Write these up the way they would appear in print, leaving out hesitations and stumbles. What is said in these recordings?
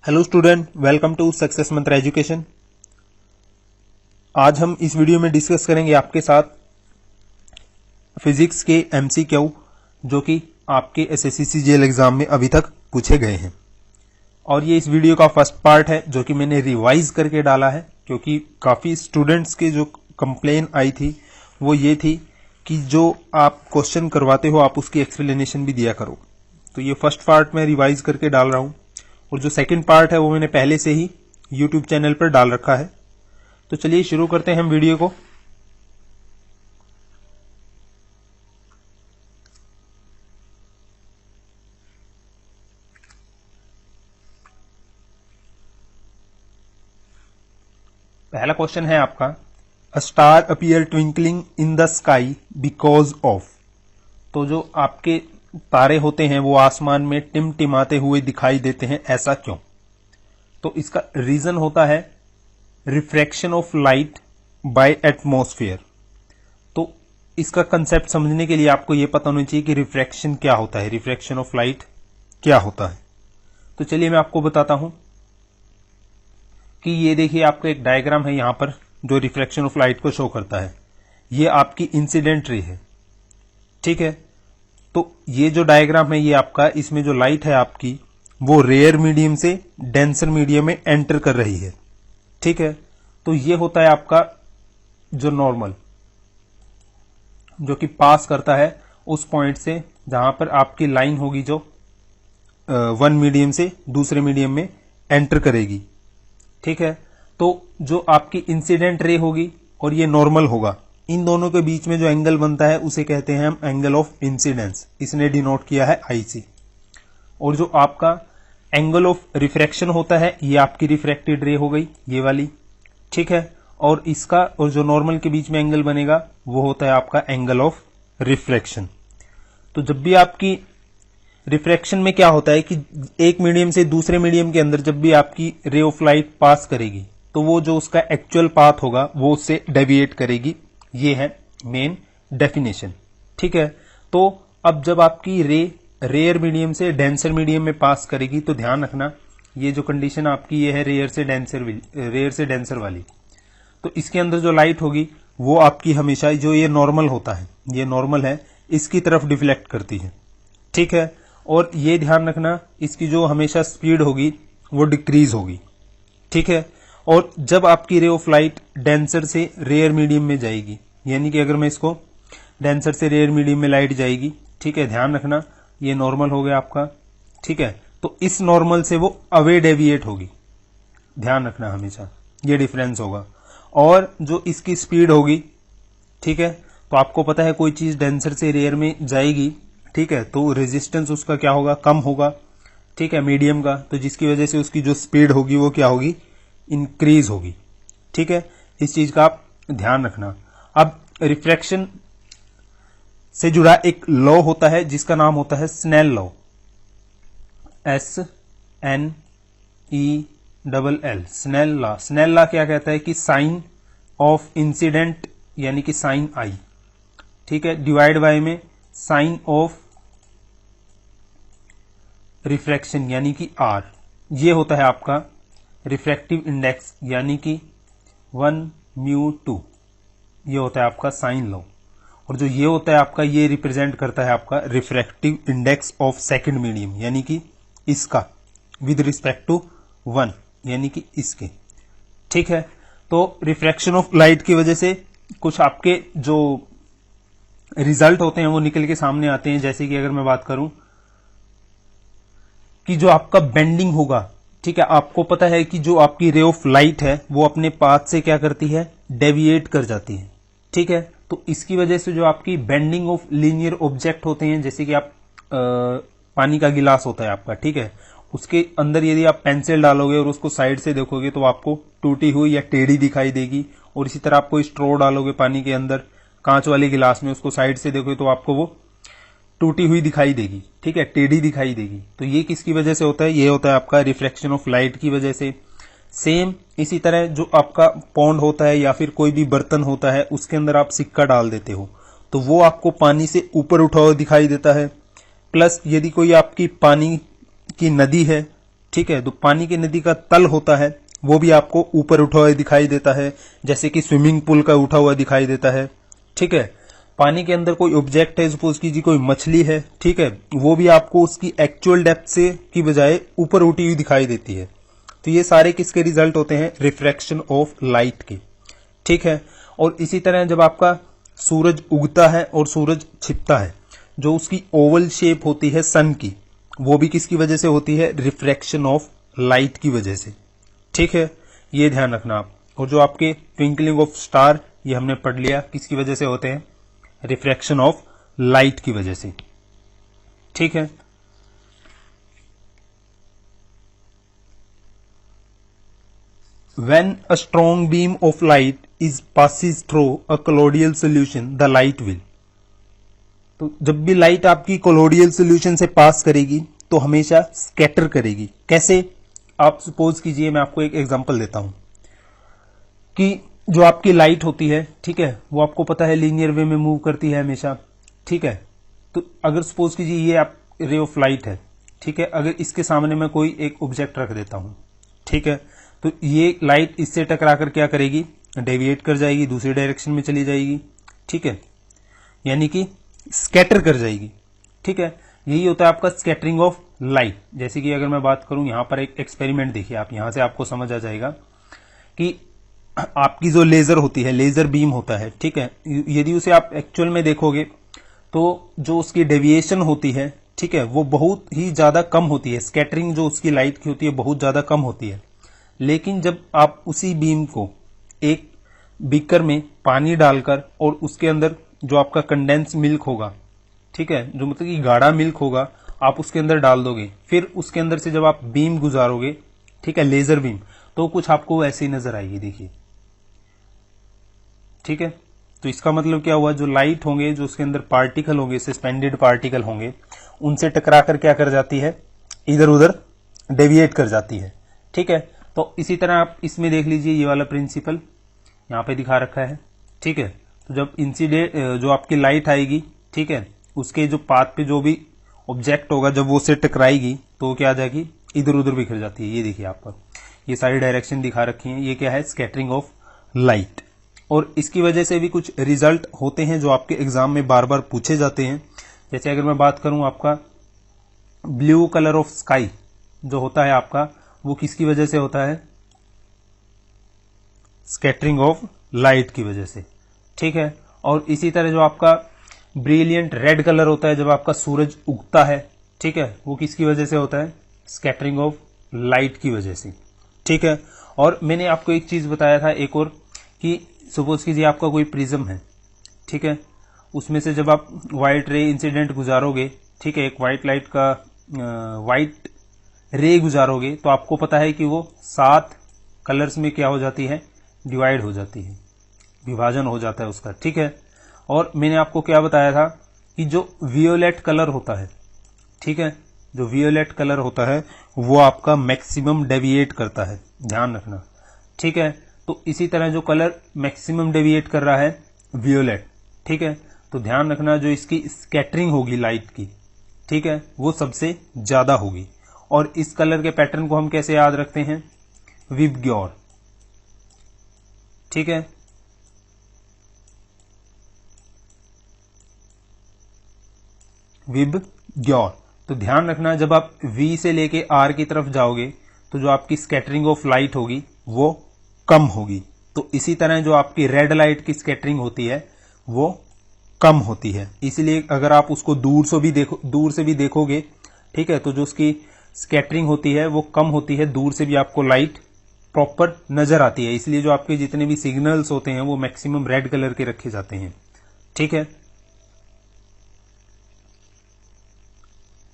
Hello student, welcome to success Mantra education. आज हम इस वीडियो में डिस्कस करेंगे आपके साथ फिजिक्स के एमसीक्यू जो कि आपके एसएससी सीजीएल एग्जाम में अभी तक पूछे गए हैं। और ये इस वीडियो का फर्स्ट पार्ट है जो कि मैंने रिवाइज करके डाला है, क्योंकि काफी स्टूडेंट्स के जो कंप्लेन आई थी वो ये थी कि जो आप क्वेश्चन करवाते हो आप उसकी एक्सप्लेनेशन भी दिया करो। तो ये फर्स्ट पार्ट मैं रिवाइज करके डाल रहा हूं, और जो सेकंड पार्ट है वो मैंने पहले से ही यूट्यूब चैनल पर डाल रखा है। तो चलिए शुरू करते हैं हम वीडियो को। पहला क्वेश्चन है आपका, a star appear twinkling in the sky because of. तो जो आपके तारे होते हैं वो आसमान में टिमटिमाते हुए दिखाई देते हैं, ऐसा क्यों? तो इसका रीजन होता है refraction of light by atmosphere. तो इसका कंसेप्ट समझने के लिए आपको यह पता होना चाहिए कि रिफ्रैक्शन क्या होता है, रिफ्रैक्शन ऑफ लाइट क्या होता है। तो चलिए मैं आपको बताता हूं कि ये देखिए आपका एक डायग्राम है यहां पर जो रिफ्रैक्शन ऑफ लाइट को शो करता है। ये आपकी इंसिडेंट रे है, ठीक है। तो ये जो डायग्राम है ये आपका, इसमें जो लाइट है आपकी वो रेयर मीडियम से डेंसर मीडियम में एंटर कर रही है, ठीक है। तो ये होता है आपका जो नॉर्मल, जो कि पास करता है उस पॉइंट से जहां पर आपकी लाइन होगी जो वन मीडियम से दूसरे मीडियम में एंटर करेगी, ठीक है। तो जो आपकी इंसिडेंट रे होगी और ये नॉर्मल होगा, इन दोनों के बीच में जो एंगल बनता है उसे कहते हैं हम एंगल ऑफ इंसिडेंस। इसने डिनोट किया है आईसी। और जो आपका एंगल ऑफ रिफ्रैक्शन होता है ये आपकी रिफ्रैक्टेड रे हो गई, ये वाली, ठीक है। और इसका और जो नॉर्मल के बीच में एंगल बनेगा वो होता है आपका एंगल ऑफ रिफ्रैक्शन। तो जब भी आपकी रिफ्रैक्शन में क्या होता है कि एक मीडियम से दूसरे मीडियम के अंदर जब भी आपकी रे ऑफ लाइट पास करेगी तो वो जो उसका एक्चुअल पाथ होगा वो उससे डेविएट करेगी। ये है मेन डेफिनेशन, ठीक है। तो अब जब आपकी रे रेयर मीडियम से डेंसर मीडियम में पास करेगी तो ध्यान रखना ये जो कंडीशन आपकी ये है रेयर से डेंसर वाली। तो इसके अंदर जो लाइट होगी वो आपकी हमेशा जो ये नॉर्मल होता है, ये नॉर्मल है, इसकी तरफ डिफ्लेक्ट करती है, ठीक है। और ये ध्यान रखना इसकी जो हमेशा स्पीड होगी वो डिक्रीज होगी, ठीक है। और जब आपकी रे ऑफ लाइट डेंसर से रेयर मीडियम में जाएगी, यानी कि अगर मैं इसको डेंसर से रेयर मीडियम में लाइट जाएगी, ठीक है, ध्यान रखना ये नॉर्मल हो गया आपका, ठीक है। तो इस नॉर्मल से वो अवे डेविएट होगी, ध्यान रखना हमेशा ये डिफरेंस होगा। और जो इसकी स्पीड होगी, ठीक है, तो आपको पता है कोई चीज डेंसर से रेयर में जाएगी, ठीक है, तो रेजिस्टेंस उसका क्या होगा, कम होगा, ठीक है, मीडियम का। तो जिसकी वजह से उसकी जो स्पीड होगी वो क्या होगी, इंक्रीज होगी, ठीक है। इस चीज का आप ध्यान रखना। अब रिफ्रैक्शन से जुड़ा एक लॉ होता है जिसका नाम होता है Snell law, SNELL, Snell law. Snell law क्या कहता है कि साइन ऑफ इंसिडेंट यानी कि साइन आई, ठीक है, डिवाइड बाय में साइन ऑफ रिफ्रैक्शन यानी कि R। ये होता है आपका रिफ्रैक्टिव इंडेक्स यानी कि 1μ2, ये होता है आपका साइन लॉ। और जो ये होता है आपका, ये रिप्रेजेंट करता है आपका refractive index of second medium, यानी कि इसका विद रिस्पेक्ट टू 1, यानी कि इसके, ठीक है। तो रिफ्रैक्शन ऑफ लाइट की वजह से कुछ आपके जो रिजल्ट होते हैं वो निकल के सामने आते हैं। जैसे कि अगर मैं बात करूं कि जो आपका बेंडिंग होगा, ठीक है, आपको पता है कि जो आपकी रे ऑफ लाइट है वो अपने पाथ से क्या करती है, डेविएट कर जाती है, ठीक है। तो इसकी वजह से जो आपकी बेंडिंग ऑफ लीनियर ऑब्जेक्ट होते हैं, जैसे कि आप पानी का गिलास होता है आपका, ठीक है, उसके अंदर यदि आप पेंसिल डालोगे और उसको साइड से देखोगे तो आपको टूटी हुई या टेढ़ी दिखाई देगी। और इसी तरह आपको स्ट्रो डालोगे पानी के अंदर कांच वाले गिलास में, उसको साइड से देखोगे तो आपको वो टूटी हुई दिखाई देगी, ठीक है, टेढ़ी दिखाई देगी। तो ये किसकी वजह से होता है, ये होता है आपका रिफ्रैक्शन ऑफ लाइट की वजह से। सेम इसी तरह जो आपका पॉन्ड होता है या फिर कोई भी बर्तन होता है उसके अंदर आप सिक्का डाल देते हो तो वो आपको पानी से ऊपर उठा हुआ दिखाई देता है। प्लस यदि कोई आपकी पानी की नदी है ठीक है। तो पानी की नदी का तल होता है वो भी आपको ऊपर उठा हुआ दिखाई देता है, जैसे कि स्विमिंग पूल का उठा हुआ दिखाई देता है, ठीक है। पानी के अंदर कोई ऑब्जेक्ट है, सपोज कीजिए कोई मछली है, ठीक है, वो भी आपको उसकी एक्चुअल डेप्थ से की बजाय ऊपर उठी हुई दिखाई देती है। तो ये सारे किसके रिजल्ट होते हैं? रिफ्रैक्शन ऑफ लाइट के, ठीक है। और इसी तरह जब आपका सूरज उगता है और सूरज छिपता है, जो उसकी ओवल शेप होती है सन की, वो भी किसकी वजह से होती है? रिफ्रैक्शन ऑफ लाइट की वजह से, ठीक है। ये ध्यान रखना आप। और जो आपके ट्विंकलिंग ऑफ स्टार, ये हमने पढ़ लिया किसकी वजह से होते हैं? रिफ्रैक्शन ऑफ लाइट की वजह से, ठीक है। When a strong beam of light is passes through a colloidal solution, the light will. तो जब भी लाइट आपकी कोलोडियल सोल्यूशन से पास करेगी तो हमेशा स्कैटर करेगी। कैसे? आप सपोज कीजिए, मैं आपको एक एग्जांपल देता हूं कि जो आपकी लाइट होती है, ठीक है, वो आपको पता है लीनियर वे में मूव करती है हमेशा, ठीक है। तो अगर सपोज कीजिए ये आप रे ऑफ लाइट है, ठीक है, अगर इसके सामने मैं कोई एक ऑब्जेक्ट रख देता हूं, ठीक है, तो ये लाइट इससे टकरा कर क्या करेगी? डेविएट कर जाएगी, दूसरी डायरेक्शन में चली जाएगी, ठीक है, यानी कि स्कैटर कर जाएगी, ठीक है। यही होता है आपका स्कैटरिंग ऑफ लाइट। जैसे कि अगर मैं बात करूं, यहां पर एक एक्सपेरिमेंट देखिए आप, यहां से आपको समझ आ जाएगा कि आपकी जो लेजर होती है, लेजर बीम होता है, ठीक है, यदि उसे आप एक्चुअल में देखोगे तो जो उसकी डेविएशन होती है, ठीक है, वो बहुत ही ज्यादा कम होती है। स्कैटरिंग जो उसकी लाइट की होती है बहुत ज्यादा कम होती है। लेकिन जब आप उसी बीम को एक बीकर में पानी डालकर और उसके अंदर जो आपका कंडेंस मिल्क होगा, ठीक है, जो मतलब कि गाढ़ा मिल्क होगा, आप उसके अंदर डाल दोगे, फिर उसके अंदर से जब आप बीम गुजारोगे, ठीक है, लेजर बीम, तो कुछ आपको ऐसे ही नजर आएगी, देखिए, ठीक है। तो इसका मतलब क्या हुआ? जो लाइट होंगे, जो उसके अंदर पार्टिकल होंगे, सस्पेंडेड पार्टिकल होंगे, उनसे टकरा कर क्या कर जाती है? इधर उधर डेविएट कर जाती है, ठीक है। तो इसी तरह आप इसमें देख लीजिए, ये वाला प्रिंसिपल यहां पे दिखा रखा है, ठीक है। तो जब इंसिडेंट जो आपकी लाइट आएगी, ठीक है, उसके जो पाथ पे जो भी ऑब्जेक्ट होगा, जब वो उससे टकराएगी तो वो क्या आ जाएगी? इधर उधर बिखर जाती है। ये देखिए आप पर ये सारी डायरेक्शन दिखा रखी है, ये क्या है? Scattering of light. और इसकी वजह से भी कुछ रिजल्ट होते हैं जो आपके एग्जाम में बार बार पूछे जाते हैं। जैसे अगर मैं बात करूं, आपका ब्लू कलर ऑफ स्काई जो होता है आपका, वो किसकी वजह से होता है? स्कैटरिंग ऑफ लाइट की वजह से, ठीक है। और इसी तरह जो आपका ब्रिलियंट रेड कलर होता है जब आपका सूरज उगता है, ठीक है, वो किसकी वजह से होता है? स्कैटरिंग ऑफ लाइट की वजह से, ठीक है। और मैंने आपको एक चीज बताया था एक और, कि सपोज कीजिए आपका कोई प्रिज्म है, ठीक है, उसमें से जब आप व्हाइट रे इंसिडेंट गुजारोगे, ठीक है, एक व्हाइट लाइट का व्हाइट रे गुजारोगे, तो आपको पता है कि वो 7 कलर्स में क्या हो जाती है? डिवाइड हो जाती है, विभाजन हो जाता है उसका, ठीक है। और मैंने आपको क्या बताया था कि जो वियोलेट कलर होता है, ठीक है, जो वियोलेट कलर होता है वो आपका मैक्सिमम डेविएट करता है, ध्यान रखना, ठीक है। तो इसी तरह जो कलर मैक्सिमम डेविएट कर रहा है, वियोलेट, ठीक है, तो ध्यान रखना जो इसकी स्कैटरिंग होगी लाइट की, ठीक है, वो सबसे ज्यादा होगी। और इस कलर के पैटर्न को हम कैसे याद रखते हैं? विबग्योर, ठीक है। विबग्योर। तो ध्यान रखना जब आप V से लेके R की तरफ जाओगे तो जो आपकी स्कैटरिंग ऑफ लाइट होगी वो कम होगी। तो इसी तरह जो आपकी रेड लाइट की स्कैटरिंग होती है वो कम होती है। इसलिए अगर आप उसको दूर से भी देखोगे, ठीक है, तो जो उसकी स्कैटरिंग होती है वो कम होती है, दूर से भी आपको लाइट प्रॉपर नजर आती है। इसलिए जो आपके जितने भी सिग्नल्स होते हैं वो मैक्सिमम रेड कलर के रखे जाते हैं, ठीक है।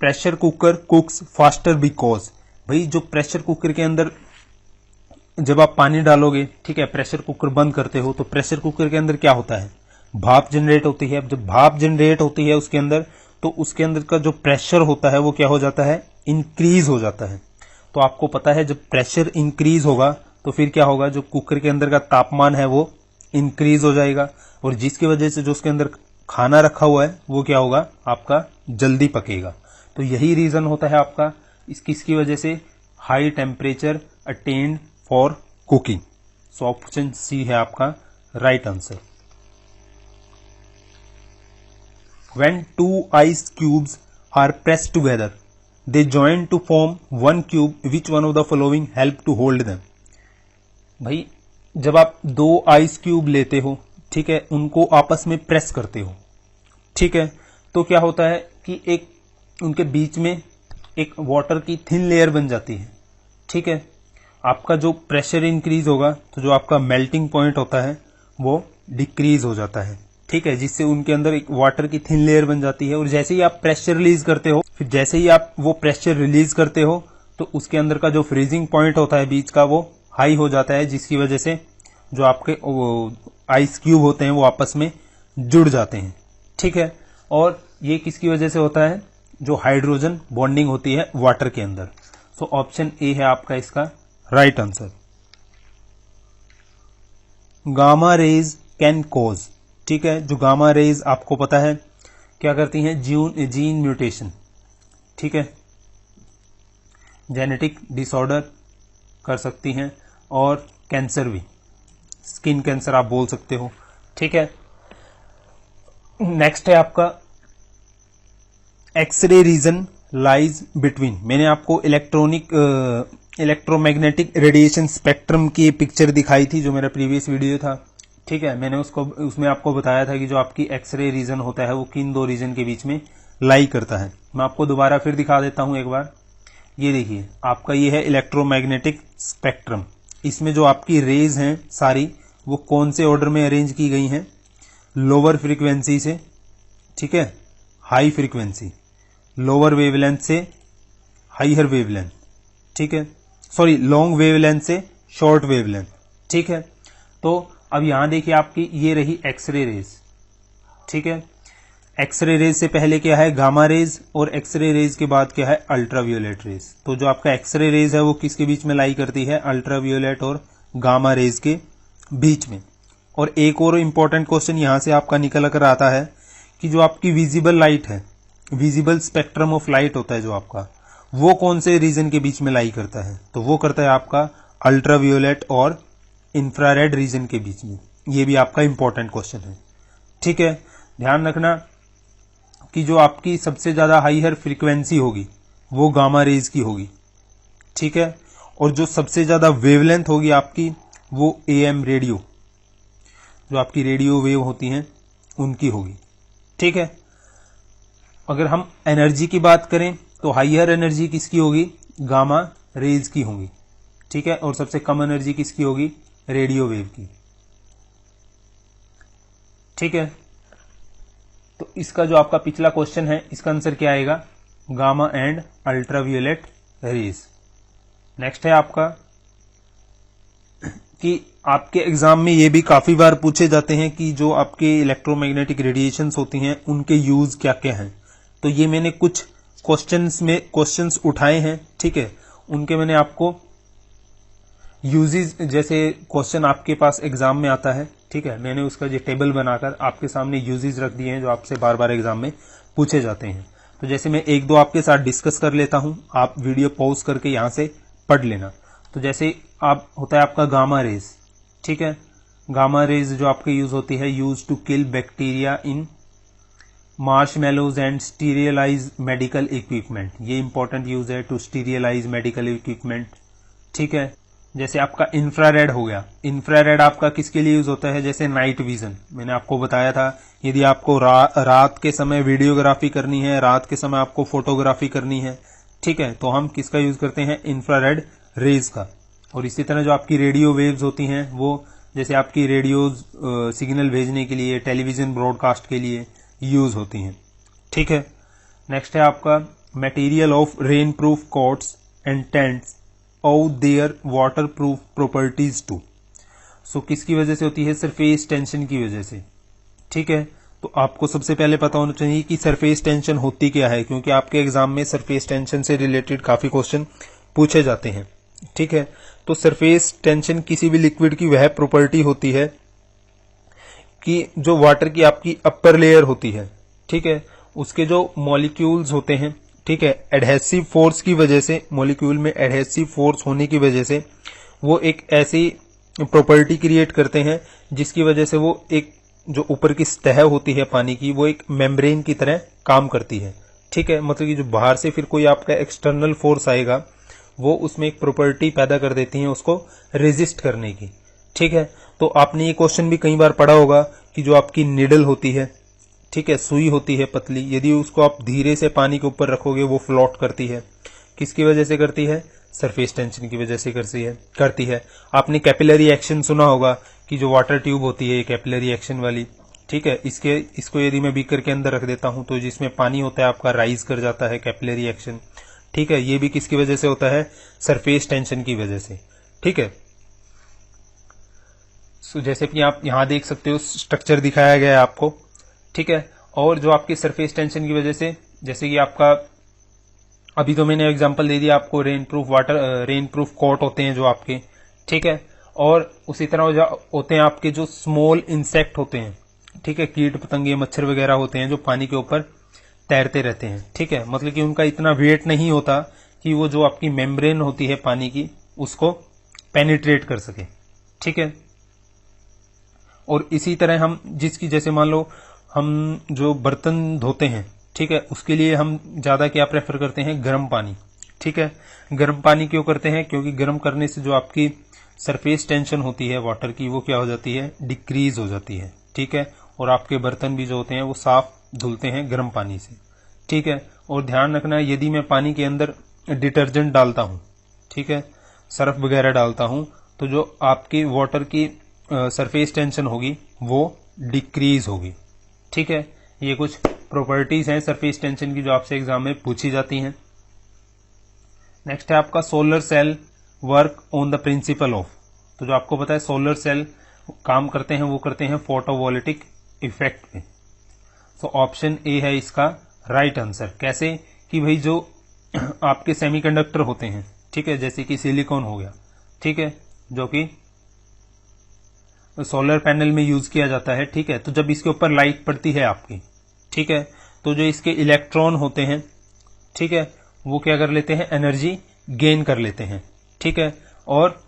प्रेशर कुकर कुक्स फास्टर बिकॉज, भाई जो प्रेशर कुकर के अंदर जब आप पानी डालोगे, ठीक है, प्रेशर कुकर बंद करते हो तो प्रेशर कुकर के अंदर क्या होता है? भाप जनरेट होती है। अब जब भाप जनरेट होती है उसके अंदर, तो उसके अंदर का जो प्रेशर होता है वो क्या हो जाता है? इंक्रीज हो जाता है। तो आपको पता है जब प्रेशर इंक्रीज होगा तो फिर क्या होगा? जो कुकर के अंदर का तापमान है वो इंक्रीज हो जाएगा, और जिसकी वजह से जो उसके अंदर खाना रखा हुआ है वो क्या होगा? आपका जल्दी पकेगा। तो यही रीजन होता है आपका किसकी वजह से? High temperature attained for cooking. So option C है आपका right answer. When two ice cubes are pressed together, they join to form one cube. Which one of the following help to hold them? भाई जब आप दो ice cube लेते हो, ठीक है, उनको आपस में प्रेस करते हो, ठीक है, तो क्या होता है कि एक उनके बीच में एक वाटर की थिन लेयर बन जाती है, ठीक है। आपका जो प्रेशर इंक्रीज होगा तो जो आपका मेल्टिंग पॉइंट होता है वो डिक्रीज हो जाता है, ठीक है, जिससे उनके अंदर एक वाटर की थिन लेयर बन जाती है। और जैसे ही आप प्रेशर रिलीज करते हो, फिर जैसे ही आप वो प्रेशर रिलीज करते हो तो उसके अंदर का जो फ्रीजिंग पॉइंट होता है बीच का वो हाई हो जाता है, जिसकी वजह से जो आपके आइस क्यूब होते हैं वो आपस में जुड़ जाते हैं, ठीक है। और ये किसकी वजह से होता है? जो हाइड्रोजन बॉन्डिंग होती है वाटर के अंदर। सो ऑप्शन ए है आपका इसका right answer. Gamma rays can cause, ठीक है, जो गामा रेज आपको पता है क्या करती हैं? जीन म्यूटेशन, ठीक है, जेनेटिक डिसऑर्डर कर सकती हैं और कैंसर भी, स्किन कैंसर आप बोल सकते हो, ठीक है। नेक्स्ट है आपका एक्सरे रीजन लाइज बिटवीन। मैंने आपको इलेक्ट्रोमैग्नेटिक रेडिएशन स्पेक्ट्रम की पिक्चर दिखाई थी जो मेरा प्रीवियस वीडियो था, ठीक है। मैंने उसमें आपको बताया था कि जो आपकी एक्सरे रीजन होता है वो किन दो रीजन के बीच में लाई करता है। मैं आपको दोबारा फिर दिखा देता हूं एक बार। ये देखिए आपका ये है इलेक्ट्रोमैग्नेटिक स्पेक्ट्रम। इसमें जो आपकी रेज हैं सारी वो कौन से ऑर्डर में अरेंज की गई हैं? लोअर फ्रीक्वेंसी से, ठीक है, हाई फ्रीक्वेंसी, लोअर वेवलेंथ से हाइयर वेवलेंथ, ठीक है, सॉरी लॉन्ग वेवलेंथ से शॉर्ट वेवलेंथ, ठीक है। तो अब यहां देखिए आपकी ये रही एक्सरे रेज, ठीक है। एक्सरे रेज से पहले क्या है? गामा रेज, और एक्सरे रेज के बाद क्या है? अल्ट्रावियोलेट रेज। तो जो आपका एक्सरे रेज है वो किसके बीच में लाई करती है? अल्ट्रावियोलेट और गामा रेज के बीच में। और एक और इंपॉर्टेंट क्वेश्चन यहां से आपका निकल कर आता है कि जो आपकी विजिबल लाइट है, विजिबल स्पेक्ट्रम ऑफ लाइट होता है जो आपका, वो कौन से रीजन के बीच में लाई करता है? तो वो करता है आपका अल्ट्रावियोलेट और इंफ्रारेड रीजन के बीच में। ये भी आपका इंपॉर्टेंट क्वेश्चन है, ठीक है। ध्यान रखना कि जो आपकी सबसे ज्यादा हाइयर फ्रीक्वेंसी होगी वो गामा रेज की होगी, ठीक है, और जो सबसे ज्यादा वेवलेंथ होगी आपकी वो एएम रेडियो, जो आपकी रेडियो वेव होती हैं उनकी होगी, ठीक है। अगर हम एनर्जी की बात करें तो हाइयर एनर्जी किसकी होगी? गामा रेज की होगी, ठीक है, और सबसे कम एनर्जी किसकी होगी? रेडियो वेव की, ठीक है। तो इसका जो आपका पिछला क्वेश्चन है इसका आंसर क्या आएगा? Gamma and ultraviolet rays. Next है आपका कि आपके एग्जाम में ये भी काफी बार पूछे जाते हैं कि जो आपके इलेक्ट्रोमैग्नेटिक रेडिएशंस होती हैं उनके यूज क्या क्या हैं। तो ये मैंने कुछ क्वेश्चंस उठाए हैं, ठीक है, उनके मैंने आपको यूजेस, जैसे क्वेश्चन आपके पास एग्जाम में आता है, ठीक है, मैंने उसका जो टेबल बनाकर आपके सामने यूजेस रख दिए हैं जो आपसे बार बार एग्जाम में पूछे जाते हैं। तो जैसे मैं एक दो आपके साथ डिस्कस कर लेता हूं, आप वीडियो पॉज करके यहां से पढ़ लेना। तो जैसे आप होता है आपका गामा रेज, ठीक है, गामा रेज जो आपके यूज होती है, use to kill bacteria in marshmallows and sterilize medical equipment. ये इंपॉर्टेंट यूज है, टू स्टीरियलाइज मेडिकल इक्विपमेंट, ठीक है। जैसे आपका इंफ्रारेड हो गया, इंफ्रारेड आपका किसके लिए यूज होता है? जैसे नाइट विजन, मैंने आपको बताया था यदि आपको रात के समय वीडियोग्राफी करनी है, रात के समय आपको फोटोग्राफी करनी है, ठीक है, तो हम किसका यूज करते हैं? इंफ्रारेड रेज का। और इसी तरह जो आपकी रेडियो वेव्स होती हैं वो जैसे आपकी रेडियो सिग्नल भेजने के लिए, टेलीविजन ब्रॉडकास्ट के लिए यूज होती हैं, ठीक है। नेक्स्ट है आपका material of rain proof coats and tents और their water proof properties too. So किसकी वजह से होती है? सरफेस टेंशन की वजह से, ठीक है। तो आपको सबसे पहले पता होना चाहिए कि सरफेस टेंशन होती क्या है, क्योंकि आपके एग्जाम में सरफेस टेंशन से रिलेटेड काफी क्वेश्चन पूछे जाते हैं, ठीक है। तो सरफेस टेंशन किसी भी लिक्विड की वह प्रॉपर्टी होती है कि जो वाटर की आपकी अपर लेयर होती है, ठीक है, उसके जो मॉलिक्यूल्स होते हैं, ठीक है, एडहेसिव फोर्स की वजह से, मॉलिक्यूल में एडहेसिव फोर्स होने की वजह से वो एक ऐसी प्रॉपर्टी क्रिएट करते हैं जिसकी वजह से वो एक जो ऊपर की सतह होती है पानी की, वो एक मेम्ब्रेन की तरह काम करती है। ठीक है, मतलब कि जो बाहर से फिर कोई आपका एक्सटर्नल फोर्स आएगा वो उसमें एक प्रॉपर्टी पैदा कर देती है उसको रेजिस्ट करने की। ठीक है, तो आपने ये क्वेश्चन भी कई बार पढ़ा होगा कि जो आपकी निडल होती है, ठीक है, सुई होती है पतली, यदि उसको आप धीरे से पानी के ऊपर रखोगे वो फ्लोट करती है। किसकी वजह से करती है? सरफेस टेंशन की वजह से करती है। आपने कैपिलरी एक्शन सुना होगा कि जो वाटर ट्यूब होती है कैपिलरी एक्शन वाली, ठीक है, इसको यदि मैं बीकर के अंदर रख देता हूं तो जिसमें पानी होता है आपका राइज कर जाता है, कैपिलरी एक्शन। ठीक है, ये भी किसकी वजह से होता है? सरफेस टेंशन की वजह से। ठीक है, जैसे कि आप यहां देख सकते हो स्ट्रक्चर दिखाया गया है आपको। ठीक है, और जो आपकी सरफेस टेंशन की वजह से, जैसे कि आपका अभी तो मैंने एग्जांपल दे दिया आपको, रेन प्रूफ कोट होते हैं जो आपके, ठीक है, और उसी तरह जो होते हैं आपके जो स्मॉल इंसेक्ट होते हैं, ठीक है, कीट पतंगे मच्छर वगैरह होते हैं जो पानी के ऊपर तैरते रहते हैं। ठीक है, मतलब कि उनका इतना वेट नहीं होता कि वो जो आपकी मेम्ब्रेन होती है पानी की उसको पेनिट्रेट कर सके। ठीक है, और इसी तरह हम जिसकी, जैसे मान लो हम जो बर्तन धोते हैं, ठीक है, उसके लिए हम ज्यादा क्या प्रेफर करते हैं? गर्म पानी। ठीक है, गर्म पानी क्यों करते हैं? क्योंकि गर्म करने से जो आपकी सरफेस टेंशन होती है वाटर की वो क्या हो जाती है? डिक्रीज हो जाती है। ठीक है, और आपके बर्तन भी जो होते हैं वो साफ धुलते हैं गर्म पानी से। ठीक है, और ध्यान रखना यदि मैं पानी के अंदर डिटर्जेंट डालता हूं, ठीक है, सर्फ वगैरह डालता हूं, तो जो आपकी वाटर की सरफेस टेंशन होगी वो डिक्रीज होगी। ठीक है, ये कुछ प्रॉपर्टीज हैं सरफेस टेंशन की जो आपसे एग्जाम में पूछी जाती हैं। नेक्स्ट है आपका solar cell work on the principle of. तो जो आपको पता है सोलर सेल काम करते हैं वो करते हैं फोटोवोल्टिक इफेक्ट पे। तो ऑप्शन ए है इसका राइट आंसर। कैसे? कि भाई जो आपके सेमीकंडक्टर होते हैं, ठीक है, जैसे कि सिलिकॉन हो गया, ठीक है, जो कि सोलर पैनल में यूज किया जाता है। ठीक है, तो जब इसके ऊपर लाइट पड़ती है आपकी, ठीक है, तो जो इसके इलेक्ट्रॉन होते हैं, ठीक है, वो क्या कर लेते हैं? एनर्जी गेन कर लेते हैं। ठीक है, और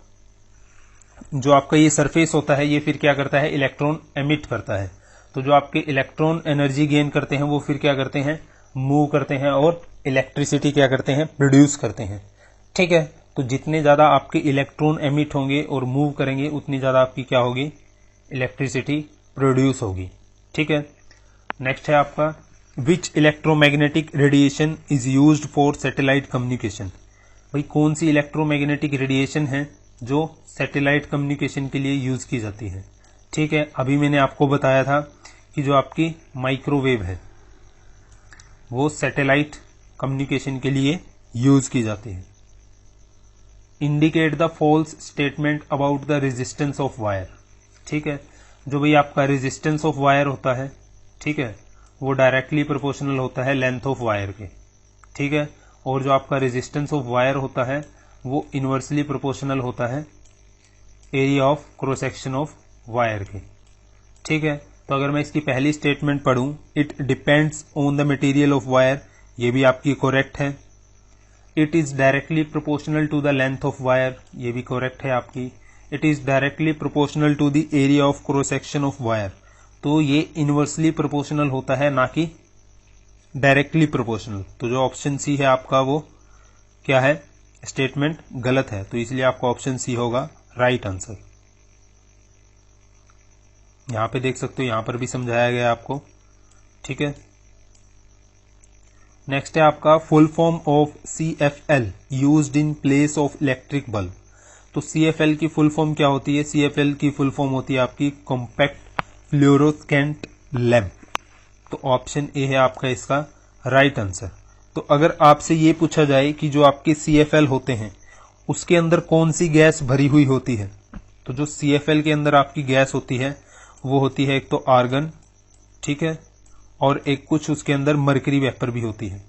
जो आपका ये सरफेस होता है ये फिर क्या करता है? इलेक्ट्रॉन एमिट करता है। तो जो आपके इलेक्ट्रॉन एनर्जी गेन करते हैं वो फिर क्या करते हैं? मूव करते हैं और इलेक्ट्रिसिटी क्या करते हैं? प्रोड्यूस करते हैं। ठीक है, तो जितने ज्यादा आपके इलेक्ट्रॉन एमिट होंगे और मूव करेंगे उतनी ज्यादा आपकी क्या होगी? इलेक्ट्रिसिटी प्रोड्यूस होगी। ठीक है, नेक्स्ट है आपका which electromagnetic radiation is used for satellite communication. भाई कौन सी इलेक्ट्रोमैग्नेटिक रेडिएशन है जो सैटेलाइट कम्युनिकेशन के लिए यूज की जाती है? ठीक है, अभी मैंने आपको बताया था कि जो आपकी माइक्रोवेव है वो सैटेलाइट कम्युनिकेशन के लिए यूज की जाती है। Indicate the false statement about the resistance of wire. ठीक है, जो भाई आपका रेजिस्टेंस ऑफ वायर होता है, ठीक है, वो डायरेक्टली प्रोपोर्शनल होता है लेंथ ऑफ वायर के। ठीक है, और जो आपका रेजिस्टेंस ऑफ वायर होता है वो इनवर्सली प्रोपोर्शनल होता है area of cross section of wire के। ठीक है, तो अगर मैं इसकी पहली स्टेटमेंट पढ़ूं, it depends on the material of wire, ये भी आपकी करेक्ट है। It is directly proportional to the length of wire, ये भी करेक्ट है आपकी। It is directly proportional to the area of cross section of wire, तो ये इनवर्सली प्रोपोर्शनल होता है ना कि डायरेक्टली प्रोपोर्शनल। तो जो ऑप्शन सी है आपका वो क्या है? स्टेटमेंट गलत है, तो इसलिए आपका ऑप्शन सी होगा राइट आंसर। यहां पे देख सकते हो, यहां पर भी समझाया गया आपको। ठीक है, नेक्स्ट है आपका full form of CFL used in place of electric bulb. तो CFL की फुल फॉर्म क्या होती है? CFL की फुल फॉर्म होती है आपकी कॉम्पैक्ट फ्लोरोसेंट लैंप। तो ऑप्शन ए है आपका इसका राइट आंसर। तो अगर आपसे ये पूछा जाए कि जो आपके CFL होते हैं उसके अंदर कौन सी गैस भरी हुई होती है, तो जो CFL के अंदर आपकी गैस होती है वो होती है एक तो आर्गन, ठीक है, और एक कुछ उसके अंदर मरकरी वेपर भी होती है।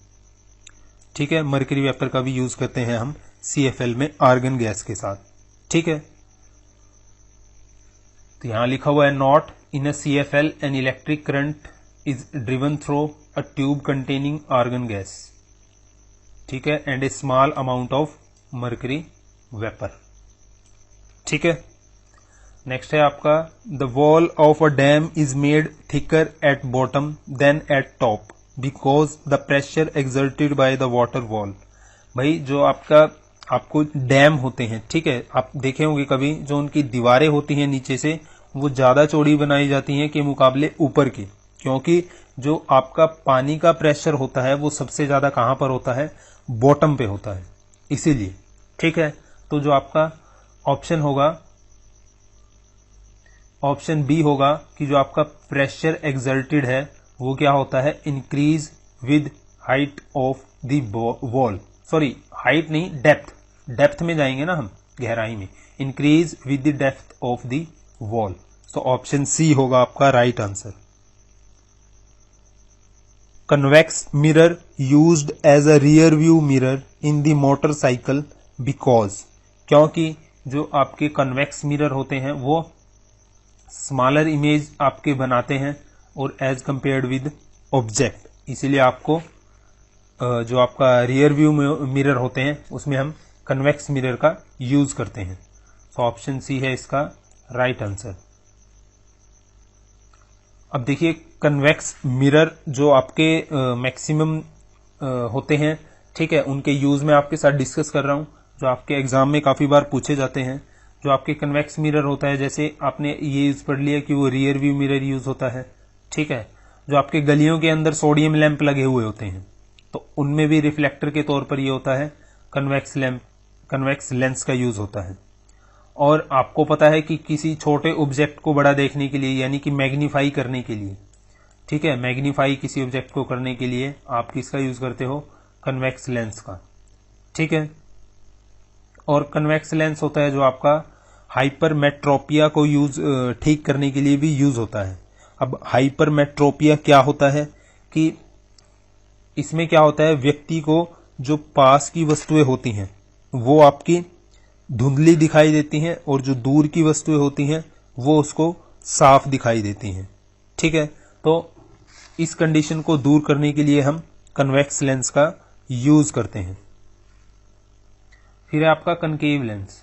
ठीक है, मरकरी वेपर का भी यूज करते हैं हम CFL में आर्गन गैस के साथ। ठीक है, तो यहां लिखा हुआ है not in a CFL an electric current is driven through a tube containing argon gas. ठीक है, and a small amount of mercury vapour. ठीक है, नेक्स्ट है आपका the wall of a dam is made thicker at bottom than at top because the pressure exerted by the water wall. भाई जो आपको dam होते हैं, ठीक है, आप देखे होंगे कभी, जो उनकी दीवारें होती हैं नीचे से वो ज्यादा चौड़ी बनाई जाती हैं के मुकाबले ऊपर की, क्योंकि जो आपका पानी का प्रेशर होता है वो सबसे ज्यादा कहां पर होता है, बॉटम पे होता है, इसीलिए। ठीक है, तो जो आपका ऑप्शन होगा, ऑप्शन बी होगा कि जो आपका प्रेशर एक्सर्टेड है वो क्या होता है, increase with height of the wall. Sorry, height नहीं, डेप्थ में जाएंगे ना हम, गहराई में, increase with the depth of the wall. तो ऑप्शन सी होगा आपका right answer. Convex mirror used as a rear view mirror in the motorcycle because, क्योंकि जो आपके कन्वेक्स मिरर होते हैं वो स्मॉलर इमेज आपके बनाते हैं और एज कंपेयर्ड विद ऑब्जेक्ट, इसीलिए आपको जो आपका रियर व्यू मिरर होते हैं उसमें हम कन्वेक्स मिरर का यूज करते हैं। तो ऑप्शन सी है इसका राइट आंसर। अब देखिए, कन्वेक्स मिरर जो आपके मैक्सिमम होते हैं, ठीक है, उनके यूज में आपके साथ डिस्कस कर रहा हूं, जो आपके एग्जाम में काफी बार पूछे जाते हैं। जो आपके कन्वेक्स मिरर होता है, जैसे आपने ये यूज पढ़ लिया कि वो रियर व्यू मिरर यूज होता है। ठीक है, जो आपके गलियों के अंदर सोडियम लैंप लगे हुए होते हैं, तो उनमें भी रिफ्लेक्टर के तौर पर ये होता है कन्वेक्स लेंस का यूज होता है। और आपको पता है कि किसी छोटे ऑब्जेक्ट को बड़ा देखने के लिए, यानी कि मैग्नीफाई करने के लिए, ठीक है, मैग्नीफाई किसी ऑब्जेक्ट को करने के लिए आप किसका यूज करते हो, कन्वेक्स लेंस का। ठीक है, और कन्वेक्स लेंस होता है जो आपका हाइपरमेट्रोपिया को ठीक करने के लिए भी यूज होता है। अब हाइपरमेट्रोपिया क्या होता है कि इसमें क्या होता है, व्यक्ति को जो पास की वस्तुएं होती हैं वो आपकी धुंधली दिखाई देती हैं और जो दूर की वस्तुएं होती हैं वो उसको साफ दिखाई देती हैं। ठीक है, तो इस कंडीशन को दूर करने के लिए हम कन्वेक्स लेंस का यूज करते हैं। फिर है आपका कनकेव लेंस।